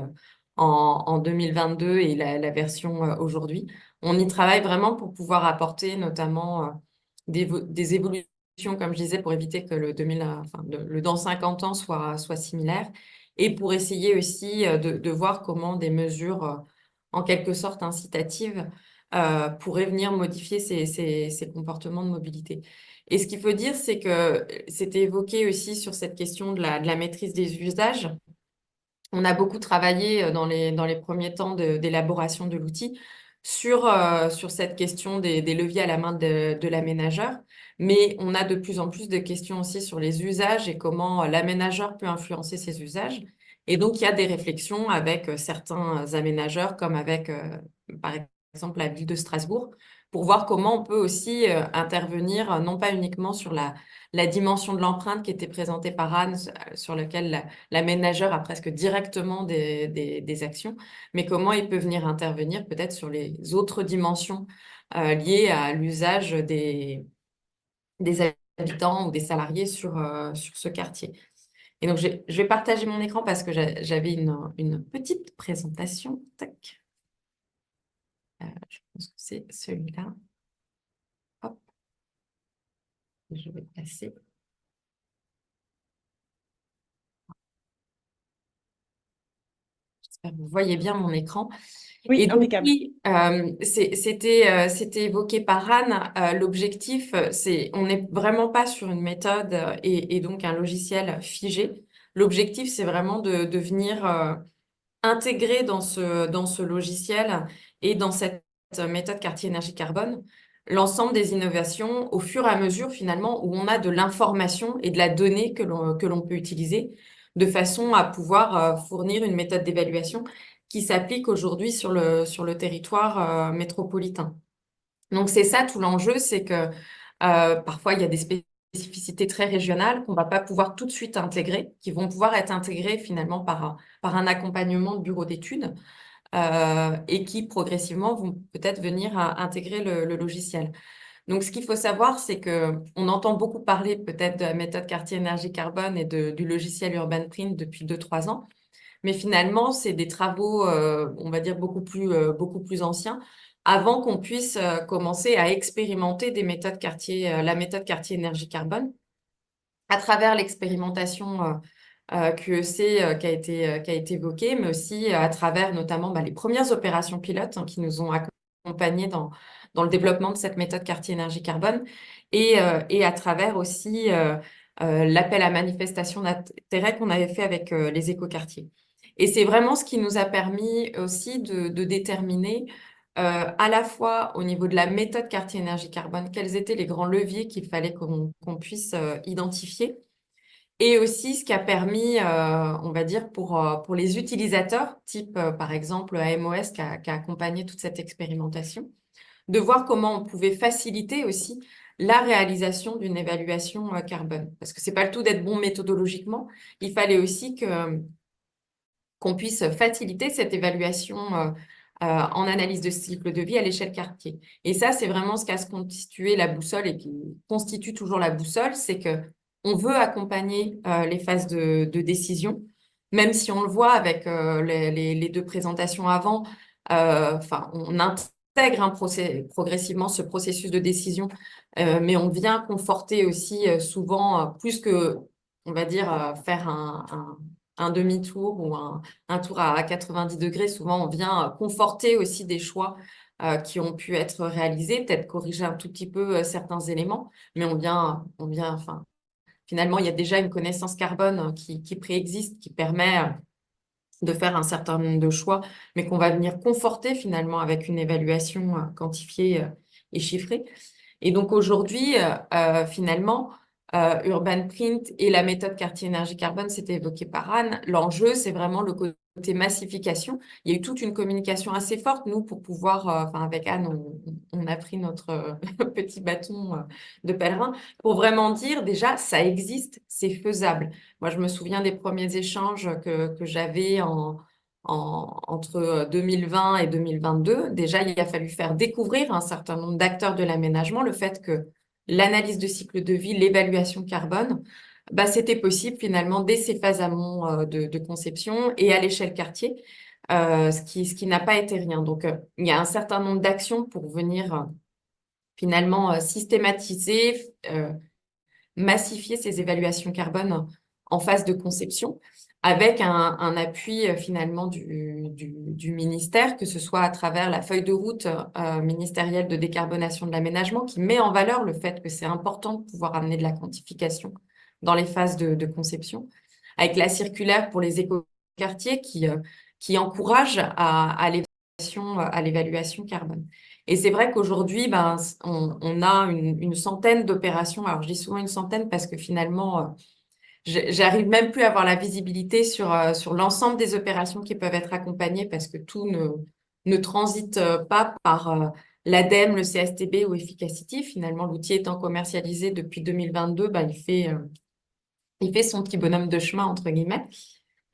en 2022 et la version aujourd'hui. On y travaille vraiment pour pouvoir apporter notamment des évolutions, comme je disais, pour éviter que le dans 50 ans soit similaire, et pour essayer aussi de voir comment des mesures en quelque sorte incitatives pourraient venir modifier ces comportements de mobilité. Et ce qu'il faut dire, c'est que c'était évoqué aussi sur cette question de la maîtrise des usages. On a beaucoup travaillé dans les premiers temps d'élaboration de l'outil sur cette question des leviers à la main de l'aménageur, mais on a de plus en plus de questions aussi sur les usages et comment l'aménageur peut influencer ces usages. Et donc, il y a des réflexions avec certains aménageurs, comme avec, par exemple, la ville de Strasbourg, pour voir comment on peut aussi intervenir, non pas uniquement sur la dimension de l'empreinte qui était présentée par Anne, sur laquelle l'aménageur a presque directement des actions, mais comment il peut venir intervenir peut-être sur les autres dimensions liées à l'usage des habitants ou des salariés sur ce quartier. Et donc, je vais partager mon écran parce que j'avais une petite présentation. Tac. Je pense que c'est celui-là. Hop. Je vais passer. J'espère que vous voyez bien mon écran. Oui, Et donc, impeccable. oui, c'était évoqué par Anne. L'objectif, on n'est vraiment pas sur une méthode et donc un logiciel figé. L'objectif, c'est vraiment de venir intégrer dans ce logiciel et dans cette méthode quartier énergie carbone l'ensemble des innovations au fur et à mesure finalement où on a de l'information et de la donnée que l'on peut utiliser de façon à pouvoir fournir une méthode d'évaluation qui s'applique aujourd'hui sur le territoire métropolitain. Donc c'est ça tout l'enjeu, c'est que parfois il y a des spécificités très régionales qu'on ne va pas pouvoir tout de suite intégrer, qui vont pouvoir être intégrées finalement par un accompagnement de bureau d'études et qui progressivement vont peut-être venir à intégrer le logiciel. Donc ce qu'il faut savoir, c'est qu'on entend beaucoup parler peut-être de la méthode quartier énergie carbone et du logiciel Urban Print depuis 2-3 ans. Mais finalement, c'est des travaux, on va dire, beaucoup plus anciens, avant qu'on puisse commencer à expérimenter la méthode quartier énergie carbone, à travers l'expérimentation QEC qui a été évoquée, mais aussi à travers notamment les premières opérations pilotes qui nous ont accompagnés dans le développement de cette méthode quartier énergie carbone, et à travers aussi l'appel à manifestation d'intérêt qu'on avait fait avec les écoquartiers. Et c'est vraiment ce qui nous a permis aussi de déterminer à la fois au niveau de la méthode quartier énergie carbone, quels étaient les grands leviers qu'il fallait qu'on puisse identifier, et aussi ce qui a permis, on va dire, pour les utilisateurs, type par exemple AMOS qui a accompagné toute cette expérimentation, de voir comment on pouvait faciliter aussi la réalisation d'une évaluation carbone. Parce que ce n'est pas le tout d'être bon méthodologiquement, il fallait aussi que qu'on puisse faciliter cette évaluation en analyse de cycle de vie à l'échelle quartier. Et ça, c'est vraiment ce qu'a constitué la boussole et qui constitue toujours la boussole, c'est que on veut accompagner les phases de décision, même si on le voit avec les deux présentations avant, on intègre progressivement ce processus de décision, mais on vient conforter aussi souvent, plus que, on va dire, faire un demi-tour ou un tour à 90 degrés. Souvent, on vient conforter aussi des choix qui ont pu être réalisés, peut-être corriger un tout petit peu certains éléments, mais enfin, finalement, il y a déjà une connaissance carbone qui préexiste, qui permet de faire un certain nombre de choix, mais qu'on va venir conforter finalement avec une évaluation quantifiée et chiffrée. Et donc aujourd'hui, finalement, Urban Print et la méthode quartier énergie carbone, c'était évoqué par Anne. L'enjeu, c'est vraiment le côté massification. Il y a eu toute une communication assez forte, nous, pour pouvoir, avec Anne, on a pris notre petit bâton de pèlerin pour vraiment dire déjà, ça existe, c'est faisable. Moi, je me souviens des premiers échanges que j'avais entre 2020 et 2022. Déjà, il a fallu faire découvrir à un certain nombre d'acteurs de l'aménagement le fait que l'analyse de cycle de vie, l'évaluation carbone, c'était possible finalement dès ces phases amont de conception et à l'échelle quartier, ce qui n'a pas été rien. Donc, il y a un certain nombre d'actions pour venir finalement systématiser, massifier ces évaluations carbone en phase de conception, avec un appui finalement du ministère, que ce soit à travers la feuille de route ministérielle de décarbonation de l'aménagement, qui met en valeur le fait que c'est important de pouvoir amener de la quantification dans les phases de conception, avec la circulaire pour les écoquartiers qui encourage à l'évaluation carbone. Et c'est vrai qu'aujourd'hui, on a une centaine d'opérations. Alors, je dis souvent une centaine parce que finalement, j'arrive même plus à avoir la visibilité sur l'ensemble des opérations qui peuvent être accompagnées parce que tout ne transite pas par l'ADEME, le CSTB ou Efficacity. Finalement, l'outil étant commercialisé depuis 2022, il fait son petit bonhomme de chemin, entre guillemets.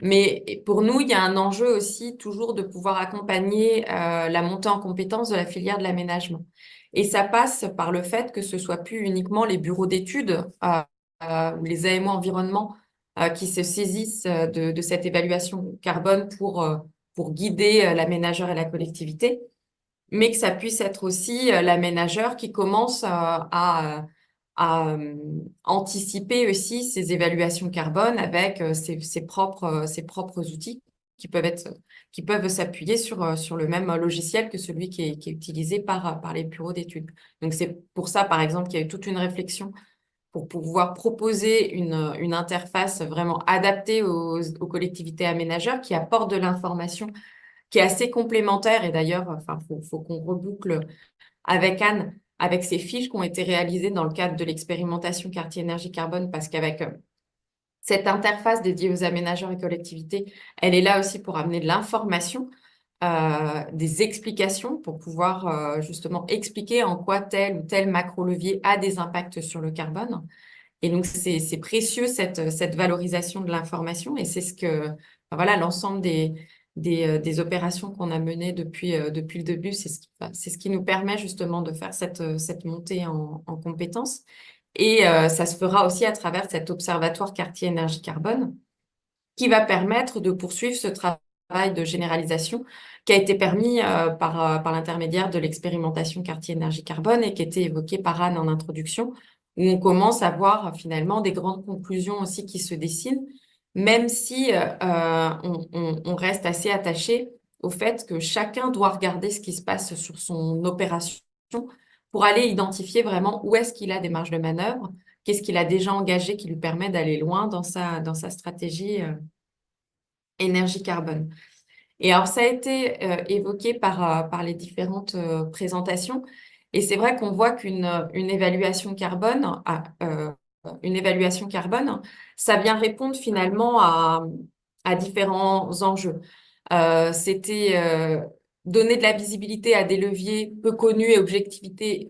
Mais pour nous, il y a un enjeu aussi toujours de pouvoir accompagner la montée en compétence de la filière de l'aménagement. Et ça passe par le fait que ce soit plus uniquement les bureaux d'études ou les AMO environnement qui se saisissent de cette évaluation carbone pour guider l'aménageur et la collectivité, mais que ça puisse être aussi l'aménageur qui commence à anticiper aussi ces évaluations carbone avec ses propres outils qui peuvent s'appuyer sur le même logiciel que celui qui est utilisé par les bureaux d'études. Donc, c'est pour ça, par exemple, qu'il y a eu toute une réflexion pour pouvoir proposer une interface vraiment adaptée aux collectivités aménageurs qui apporte de l'information qui est assez complémentaire. Et d'ailleurs, faut qu'on reboucle avec Anne, avec ces fiches qui ont été réalisées dans le cadre de l'expérimentation quartier énergie carbone, parce qu'avec cette interface dédiée aux aménageurs et collectivités, elle est là aussi pour amener de l'information, des explications pour pouvoir justement expliquer en quoi tel ou tel macro-levier a des impacts sur le carbone. Et donc, c'est précieux cette valorisation de l'information, et c'est ce que, l'ensemble des opérations qu'on a menées depuis le début, c'est ce qui nous permet justement de faire cette montée en compétences. Et ça se fera aussi à travers cet observatoire quartier énergie carbone qui va permettre de poursuivre ce travail de généralisation qui a été permis par l'intermédiaire de l'expérimentation quartier énergie carbone et qui était évoqué par Anne en introduction, où on commence à voir finalement des grandes conclusions aussi qui se dessinent, même si on reste assez attaché au fait que chacun doit regarder ce qui se passe sur son opération pour aller identifier vraiment où est-ce qu'il a des marges de manœuvre, qu'est-ce qu'il a déjà engagé qui lui permet d'aller loin dans sa stratégie énergie carbone. Et alors, ça a été évoqué par les différentes présentations. Et c'est vrai qu'on voit une évaluation carbone, ça vient répondre finalement à différents enjeux. C'était donner de la visibilité à des leviers peu connus et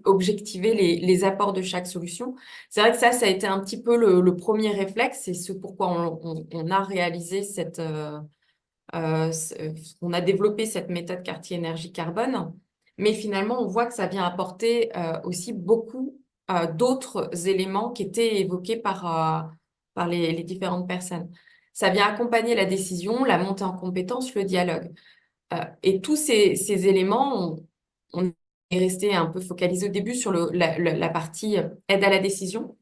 objectiver les apports de chaque solution. C'est vrai que ça a été un petit peu le premier réflexe, c'est ce pourquoi on a réalisé on a développé cette méthode quartier énergie carbone, mais finalement, on voit que ça vient apporter aussi beaucoup d'autres éléments qui étaient évoqués par les différentes personnes. Ça vient accompagner la décision, la montée en compétence, le dialogue. Et tous ces éléments, on est resté un peu focalisé au début sur la partie aide à la décision,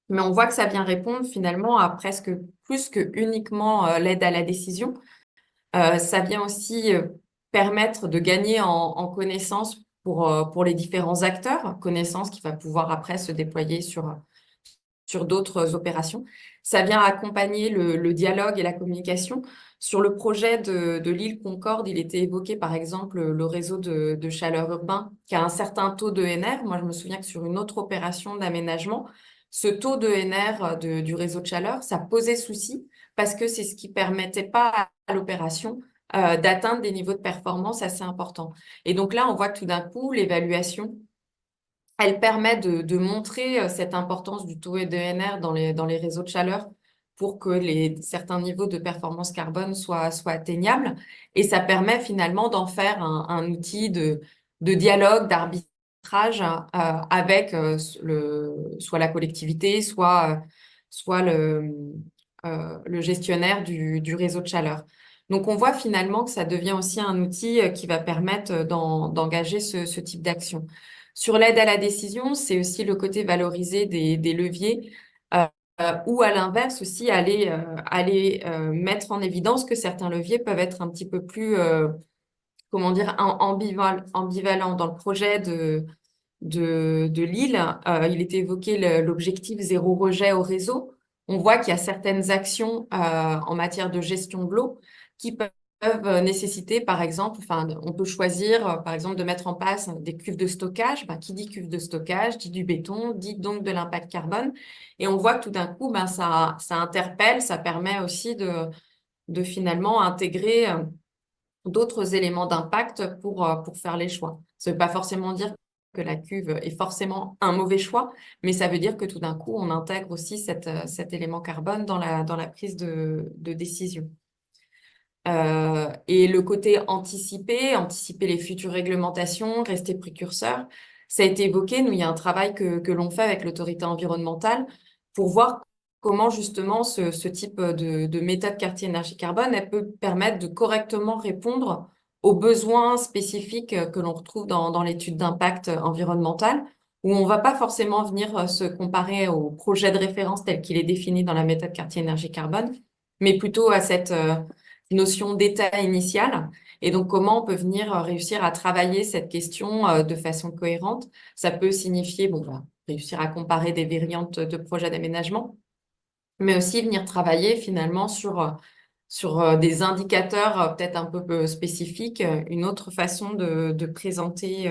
mais on voit que ça vient répondre finalement à presque plus que uniquement l'aide à la décision. Ça vient aussi permettre de gagner en connaissances pour les différents acteurs, connaissances qui va pouvoir après se déployer sur d'autres opérations. Ça vient accompagner le dialogue et la communication. Sur le projet de l'île Concorde, il était évoqué par exemple le réseau de chaleur urbain qui a un certain taux d'ENR. Moi, je me souviens que sur une autre opération d'aménagement, ce taux d'ENR du réseau de chaleur, ça posait souci parce que c'est ce qui permettait pas à l'opération d'atteindre des niveaux de performance assez importants. Et donc là, on voit que tout d'un coup, l'évaluation elle permet de montrer cette importance du taux d'ENR dans les réseaux de chaleur pour que certains niveaux de performance carbone soient atteignables. Et ça permet finalement d'en faire un outil de dialogue, d'arbitrage avec soit la collectivité, soit le gestionnaire du réseau de chaleur. Donc, on voit finalement que ça devient aussi un outil qui va permettre d'engager ce type d'action. Sur l'aide à la décision, c'est aussi le côté valorisé des leviers ou à l'inverse aussi aller mettre en évidence que certains leviers peuvent être un petit peu plus, comment dire, ambivalents. Dans le projet de Lille, il était évoqué l'objectif zéro rejet au réseau. On voit qu'il y a certaines actions en matière de gestion de l'eau qui peuvent nécessiter, par exemple, on peut choisir, par exemple, de mettre en place des cuves de stockage. Qui dit cuve de stockage, dit du béton, dit donc de l'impact carbone. Et on voit que tout d'un coup, ça interpelle, ça permet aussi de finalement intégrer d'autres éléments d'impact pour faire les choix. Ça ne veut pas forcément dire que la cuve est forcément un mauvais choix, mais ça veut dire que tout d'un coup, on intègre aussi cet élément carbone dans la prise de décision. Et le côté anticiper les futures réglementations, rester précurseur, ça a été évoqué. Nous, il y a un travail que l'on fait avec l'autorité environnementale pour voir comment justement ce type de méthode quartier énergie carbone, elle peut permettre de correctement répondre aux besoins spécifiques que l'on retrouve dans l'étude d'impact environnemental, où on ne va pas forcément venir se comparer au projet de référence tel qu'il est défini dans la méthode quartier énergie carbone, mais plutôt à cette notion d'état initial. Et donc, comment on peut venir réussir à travailler cette question de façon cohérente? Ça peut signifier réussir à comparer des variantes de projets d'aménagement, mais aussi venir travailler finalement sur des indicateurs peut-être un peu spécifiques, une autre façon de présenter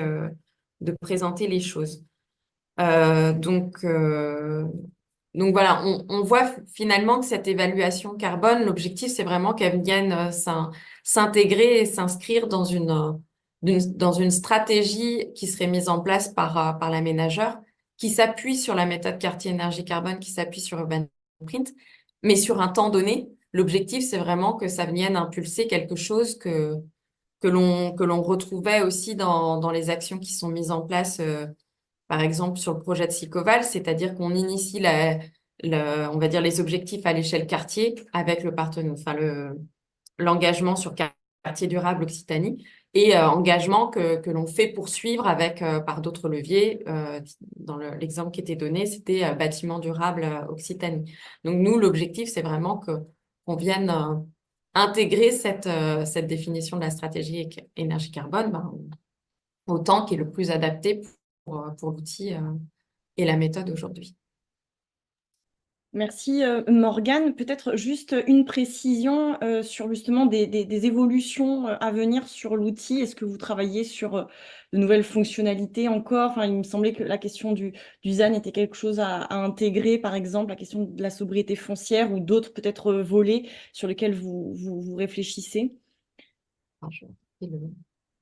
les choses. Donc voilà, on voit finalement que cette évaluation carbone, l'objectif, c'est vraiment qu'elle vienne s'intégrer et s'inscrire dans une stratégie qui serait mise en place par l'aménageur, qui s'appuie sur la méthode quartier énergie carbone, qui s'appuie sur Urban Blueprint, mais sur un temps donné. L'objectif, c'est vraiment que ça vienne impulser quelque chose que l'on retrouvait aussi dans les actions qui sont mises en place par exemple, sur le projet de Sicoval, c'est-à-dire qu'on initie on va dire les objectifs à l'échelle quartier avec le partenaire, l'engagement sur quartier durable Occitanie et engagement que l'on fait poursuivre par d'autres leviers. Dans l'exemple qui était donné, c'était bâtiment durable Occitanie. Donc nous, l'objectif, c'est vraiment qu'on vienne intégrer cette définition de la stratégie énergie carbone au temps qui est le plus adapté pour l'outil et la méthode aujourd'hui. Merci Morgane. Peut-être juste une précision sur justement des évolutions à venir sur l'outil. Est-ce que vous travaillez sur de nouvelles fonctionnalités encore? Enfin, il me semblait que la question du ZAN était quelque chose à intégrer, par exemple, la question de la sobriété foncière ou d'autres peut-être volets sur lesquels vous réfléchissez. Je fais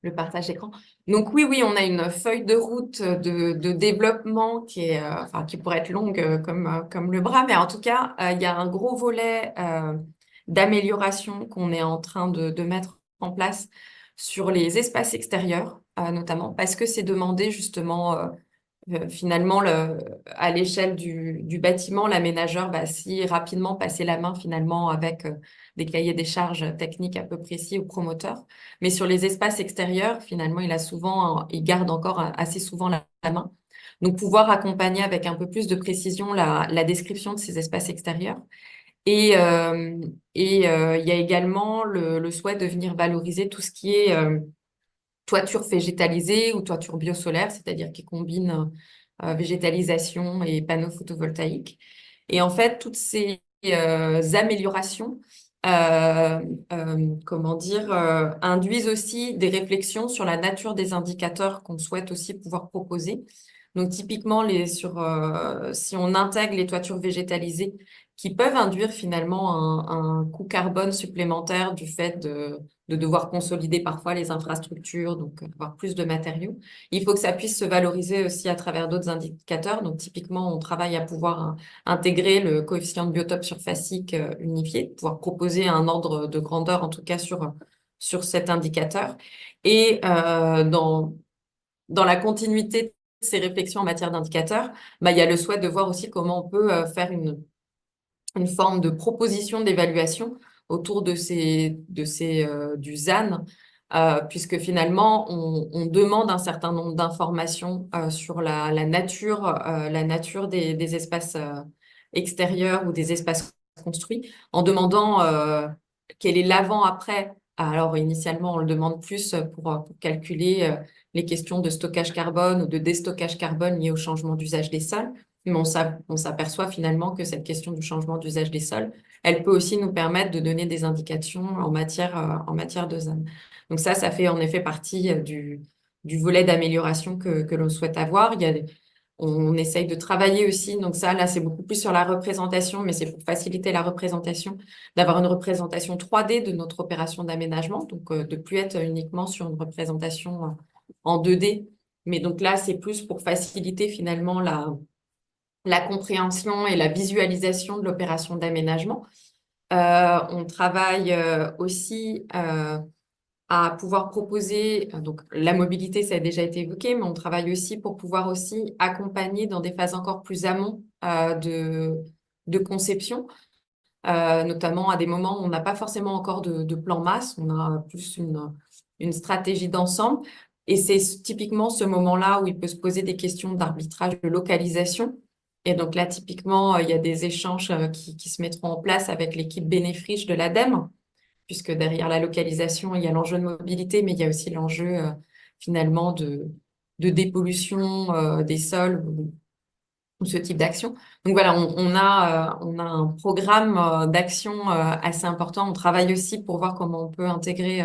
le partage d'écran. Donc oui, on a une feuille de route de développement qui pourrait être longue comme le bras, mais en tout cas, il y a un gros volet d'amélioration qu'on est en train de mettre en place sur les espaces extérieurs, notamment parce que c'est demandé justement finalement, à l'échelle du bâtiment, l'aménageur va si rapidement passer la main finalement avec des cahiers des charges techniques un peu précis au promoteur. Mais sur les espaces extérieurs, finalement, il garde encore assez souvent la main. Donc, pouvoir accompagner avec un peu plus de précision la description de ces espaces extérieurs. Et, il y a également le souhait de venir valoriser tout ce qui est toiture végétalisée ou toiture biosolaire, c'est-à-dire qui combine végétalisation et panneaux photovoltaïques. Et en fait, toutes ces améliorations, comment dire, induisent aussi des réflexions sur la nature des indicateurs qu'on souhaite aussi pouvoir proposer. Donc typiquement, si on intègre les toitures végétalisées, qui peuvent induire finalement un coût carbone supplémentaire du fait de devoir consolider parfois les infrastructures, donc avoir plus de matériaux. Il faut que ça puisse se valoriser aussi à travers d'autres indicateurs. Donc, typiquement, on travaille à pouvoir intégrer le coefficient de biotope surfacique unifié, pouvoir proposer un ordre de grandeur, en tout cas, sur cet indicateur. Et dans la continuité de ces réflexions en matière d'indicateurs, bah, il y a le souhait de voir aussi comment on peut faire une forme de proposition d'évaluation autour du ZAN, puisque finalement, on demande un certain nombre d'informations sur la nature des espaces extérieurs ou des espaces construits, en demandant quel est l'avant-après. Alors, initialement, on le demande plus pour calculer les questions de stockage carbone ou de déstockage carbone liées au changement d'usage des sols. Mais on s'aperçoit finalement que cette question du changement d'usage des sols, elle peut aussi nous permettre de donner des indications en matière de ZAN. Donc ça fait en effet partie du volet d'amélioration que l'on souhaite avoir. On essaye de travailler aussi, donc ça, là, c'est beaucoup plus sur la représentation, mais c'est pour faciliter la représentation, d'avoir une représentation 3D de notre opération d'aménagement, donc de plus être uniquement sur une représentation en 2D. Mais donc là, c'est plus pour faciliter finalement la compréhension et la visualisation de l'opération d'aménagement. On travaille aussi à pouvoir proposer, donc la mobilité, ça a déjà été évoqué, mais on travaille aussi pour pouvoir aussi accompagner dans des phases encore plus amont de conception, notamment à des moments où on n'a pas forcément encore de plan masse, on a plus une stratégie d'ensemble. Et c'est typiquement ce moment-là où il peut se poser des questions d'arbitrage de localisation. Et donc là, typiquement, il y a des échanges qui se mettront en place avec l'équipe Bénéfriche de l'ADEME, puisque derrière la localisation, il y a l'enjeu de mobilité, mais il y a aussi l'enjeu finalement de dépollution des sols ou ce type d'action. Donc voilà, on a un programme d'action assez important. On travaille aussi pour voir comment on peut intégrer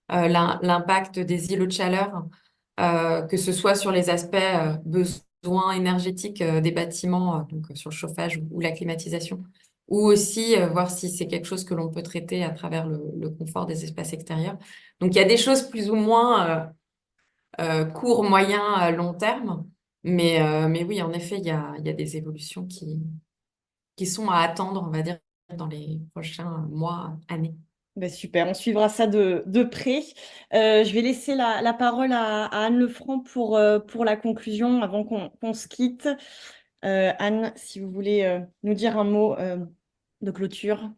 l'impact des îlots de chaleur, que ce soit sur les aspects besoins énergétiques des bâtiments, donc sur le chauffage ou la climatisation, ou aussi voir si c'est quelque chose que l'on peut traiter à travers le confort des espaces extérieurs. Donc il y a des choses plus ou moins court, moyen, long terme, mais oui, en effet, il y a des évolutions qui sont à attendre, on va dire, dans les prochains mois, années. Ben super, on suivra ça de près. Je vais laisser la parole à Anne Lefranc pour la conclusion avant qu'on se quitte. Anne, si vous voulez nous dire un mot de clôture.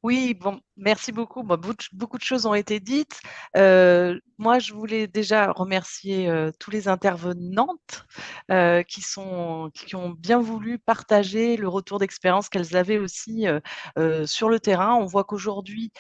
Oui, bon, merci beaucoup. Bon, beaucoup de choses ont été dites. Moi, je voulais déjà remercier tous les intervenantes qui ont bien voulu partager le retour d'expérience qu'elles avaient aussi sur le terrain. On voit qu'aujourd'hui,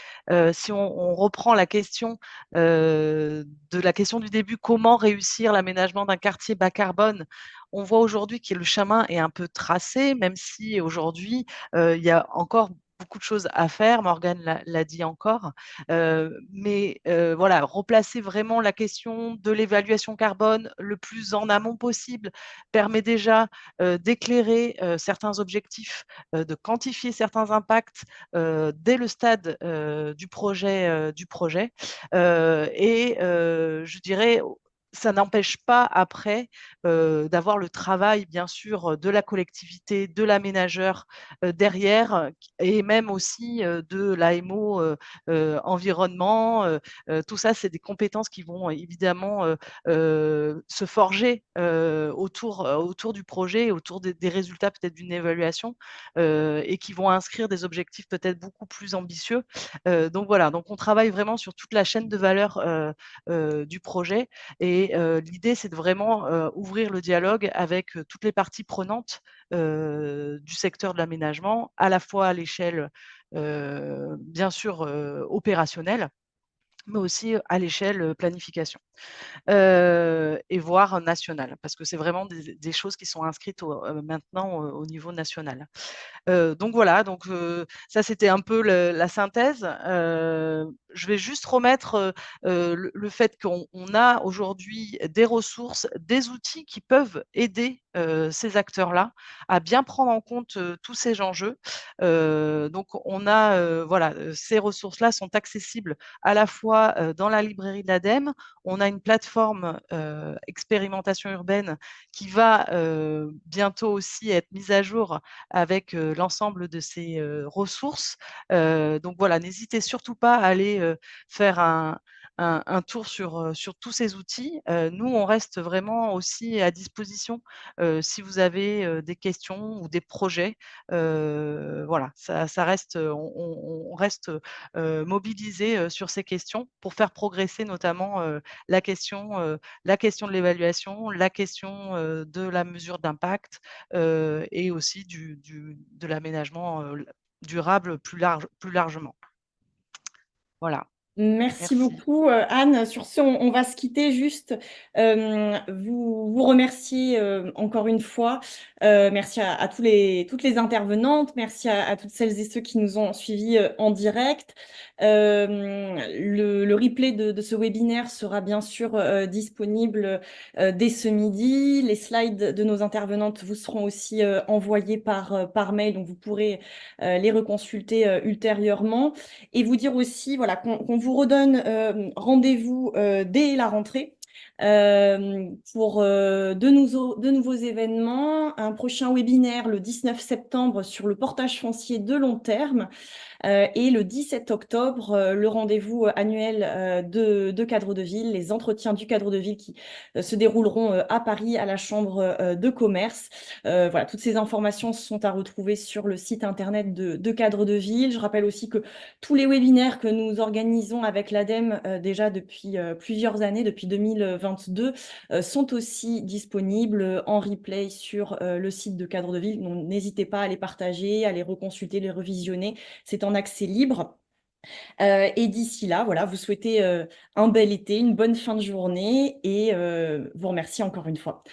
si on reprend la question de la question du début, comment réussir l'aménagement d'un quartier bas carbone? On voit aujourd'hui que le chemin est un peu tracé, même si aujourd'hui, il y a encore beaucoup de choses à faire, Morgane l'a dit encore, mais voilà, replacer vraiment la question de l'évaluation carbone le plus en amont possible permet déjà d'éclairer certains objectifs, de quantifier certains impacts dès le stade du projet, et je dirais ça n'empêche pas après d'avoir le travail, bien sûr, de la collectivité, de l'aménageur derrière, et même aussi de l'AMO environnement. Tout ça, c'est des compétences qui vont évidemment se forger autour du projet, autour des résultats peut-être d'une évaluation, et qui vont inscrire des objectifs peut-être beaucoup plus ambitieux. Donc voilà, donc on travaille vraiment sur toute la chaîne de valeur du projet. Et l'idée, c'est de vraiment ouvrir le dialogue avec toutes les parties prenantes du secteur de l'aménagement, à la fois à l'échelle, bien sûr, opérationnelle, mais aussi à l'échelle planification. Et voire nationale, parce que c'est vraiment des choses qui sont inscrites maintenant au niveau national. Donc voilà, donc ça c'était un peu la synthèse. Je vais juste remettre le fait qu'on a aujourd'hui des ressources, des outils qui peuvent aider ces acteurs-là à bien prendre en compte tous ces enjeux. Donc on a, voilà, ces ressources-là sont accessibles à la fois dans la librairie de l'ADEME. On a une plateforme expérimentation urbaine qui va bientôt aussi être mise à jour avec l'ensemble de ces ressources. Donc voilà, n'hésitez surtout pas à aller faire un tour sur tous ces outils. Nous, on reste vraiment aussi à disposition si vous avez des questions ou des projets. Voilà, ça reste, on reste mobilisé sur ces questions pour faire progresser notamment la question de l'évaluation, la question de la mesure d'impact, et aussi de l'aménagement durable plus largement. Voilà, Merci merci. beaucoup, Anne. Sur ce, on va se quitter juste. Vous remercier encore une fois. Merci à toutes les intervenantes. Merci à toutes celles et ceux qui nous ont suivis en direct. Le replay de ce webinaire sera bien sûr disponible dès ce midi. Les slides de nos intervenantes vous seront aussi envoyés par mail, donc vous pourrez les reconsulter ultérieurement. Et vous dire aussi voilà, qu'on vous redonne rendez-vous dès la rentrée pour de nouveaux événements. Un prochain webinaire le 19 septembre sur le portage foncier de long terme. Et le 17 octobre, le rendez-vous annuel de cadre de ville, les entretiens du cadre de ville qui se dérouleront à Paris à la Chambre de commerce. Voilà, toutes ces informations sont à retrouver sur le site internet de cadre de ville. Je rappelle aussi que tous les webinaires que nous organisons avec l'ADEME déjà depuis plusieurs années, depuis 2022, sont aussi disponibles en replay sur le site de cadre de ville. Donc n'hésitez pas à les partager, à les reconsulter, les revisionner. C'est en accès libre. Et d'ici là, voilà, vous souhaitez un bel été, une bonne fin de journée et vous remercie encore une fois.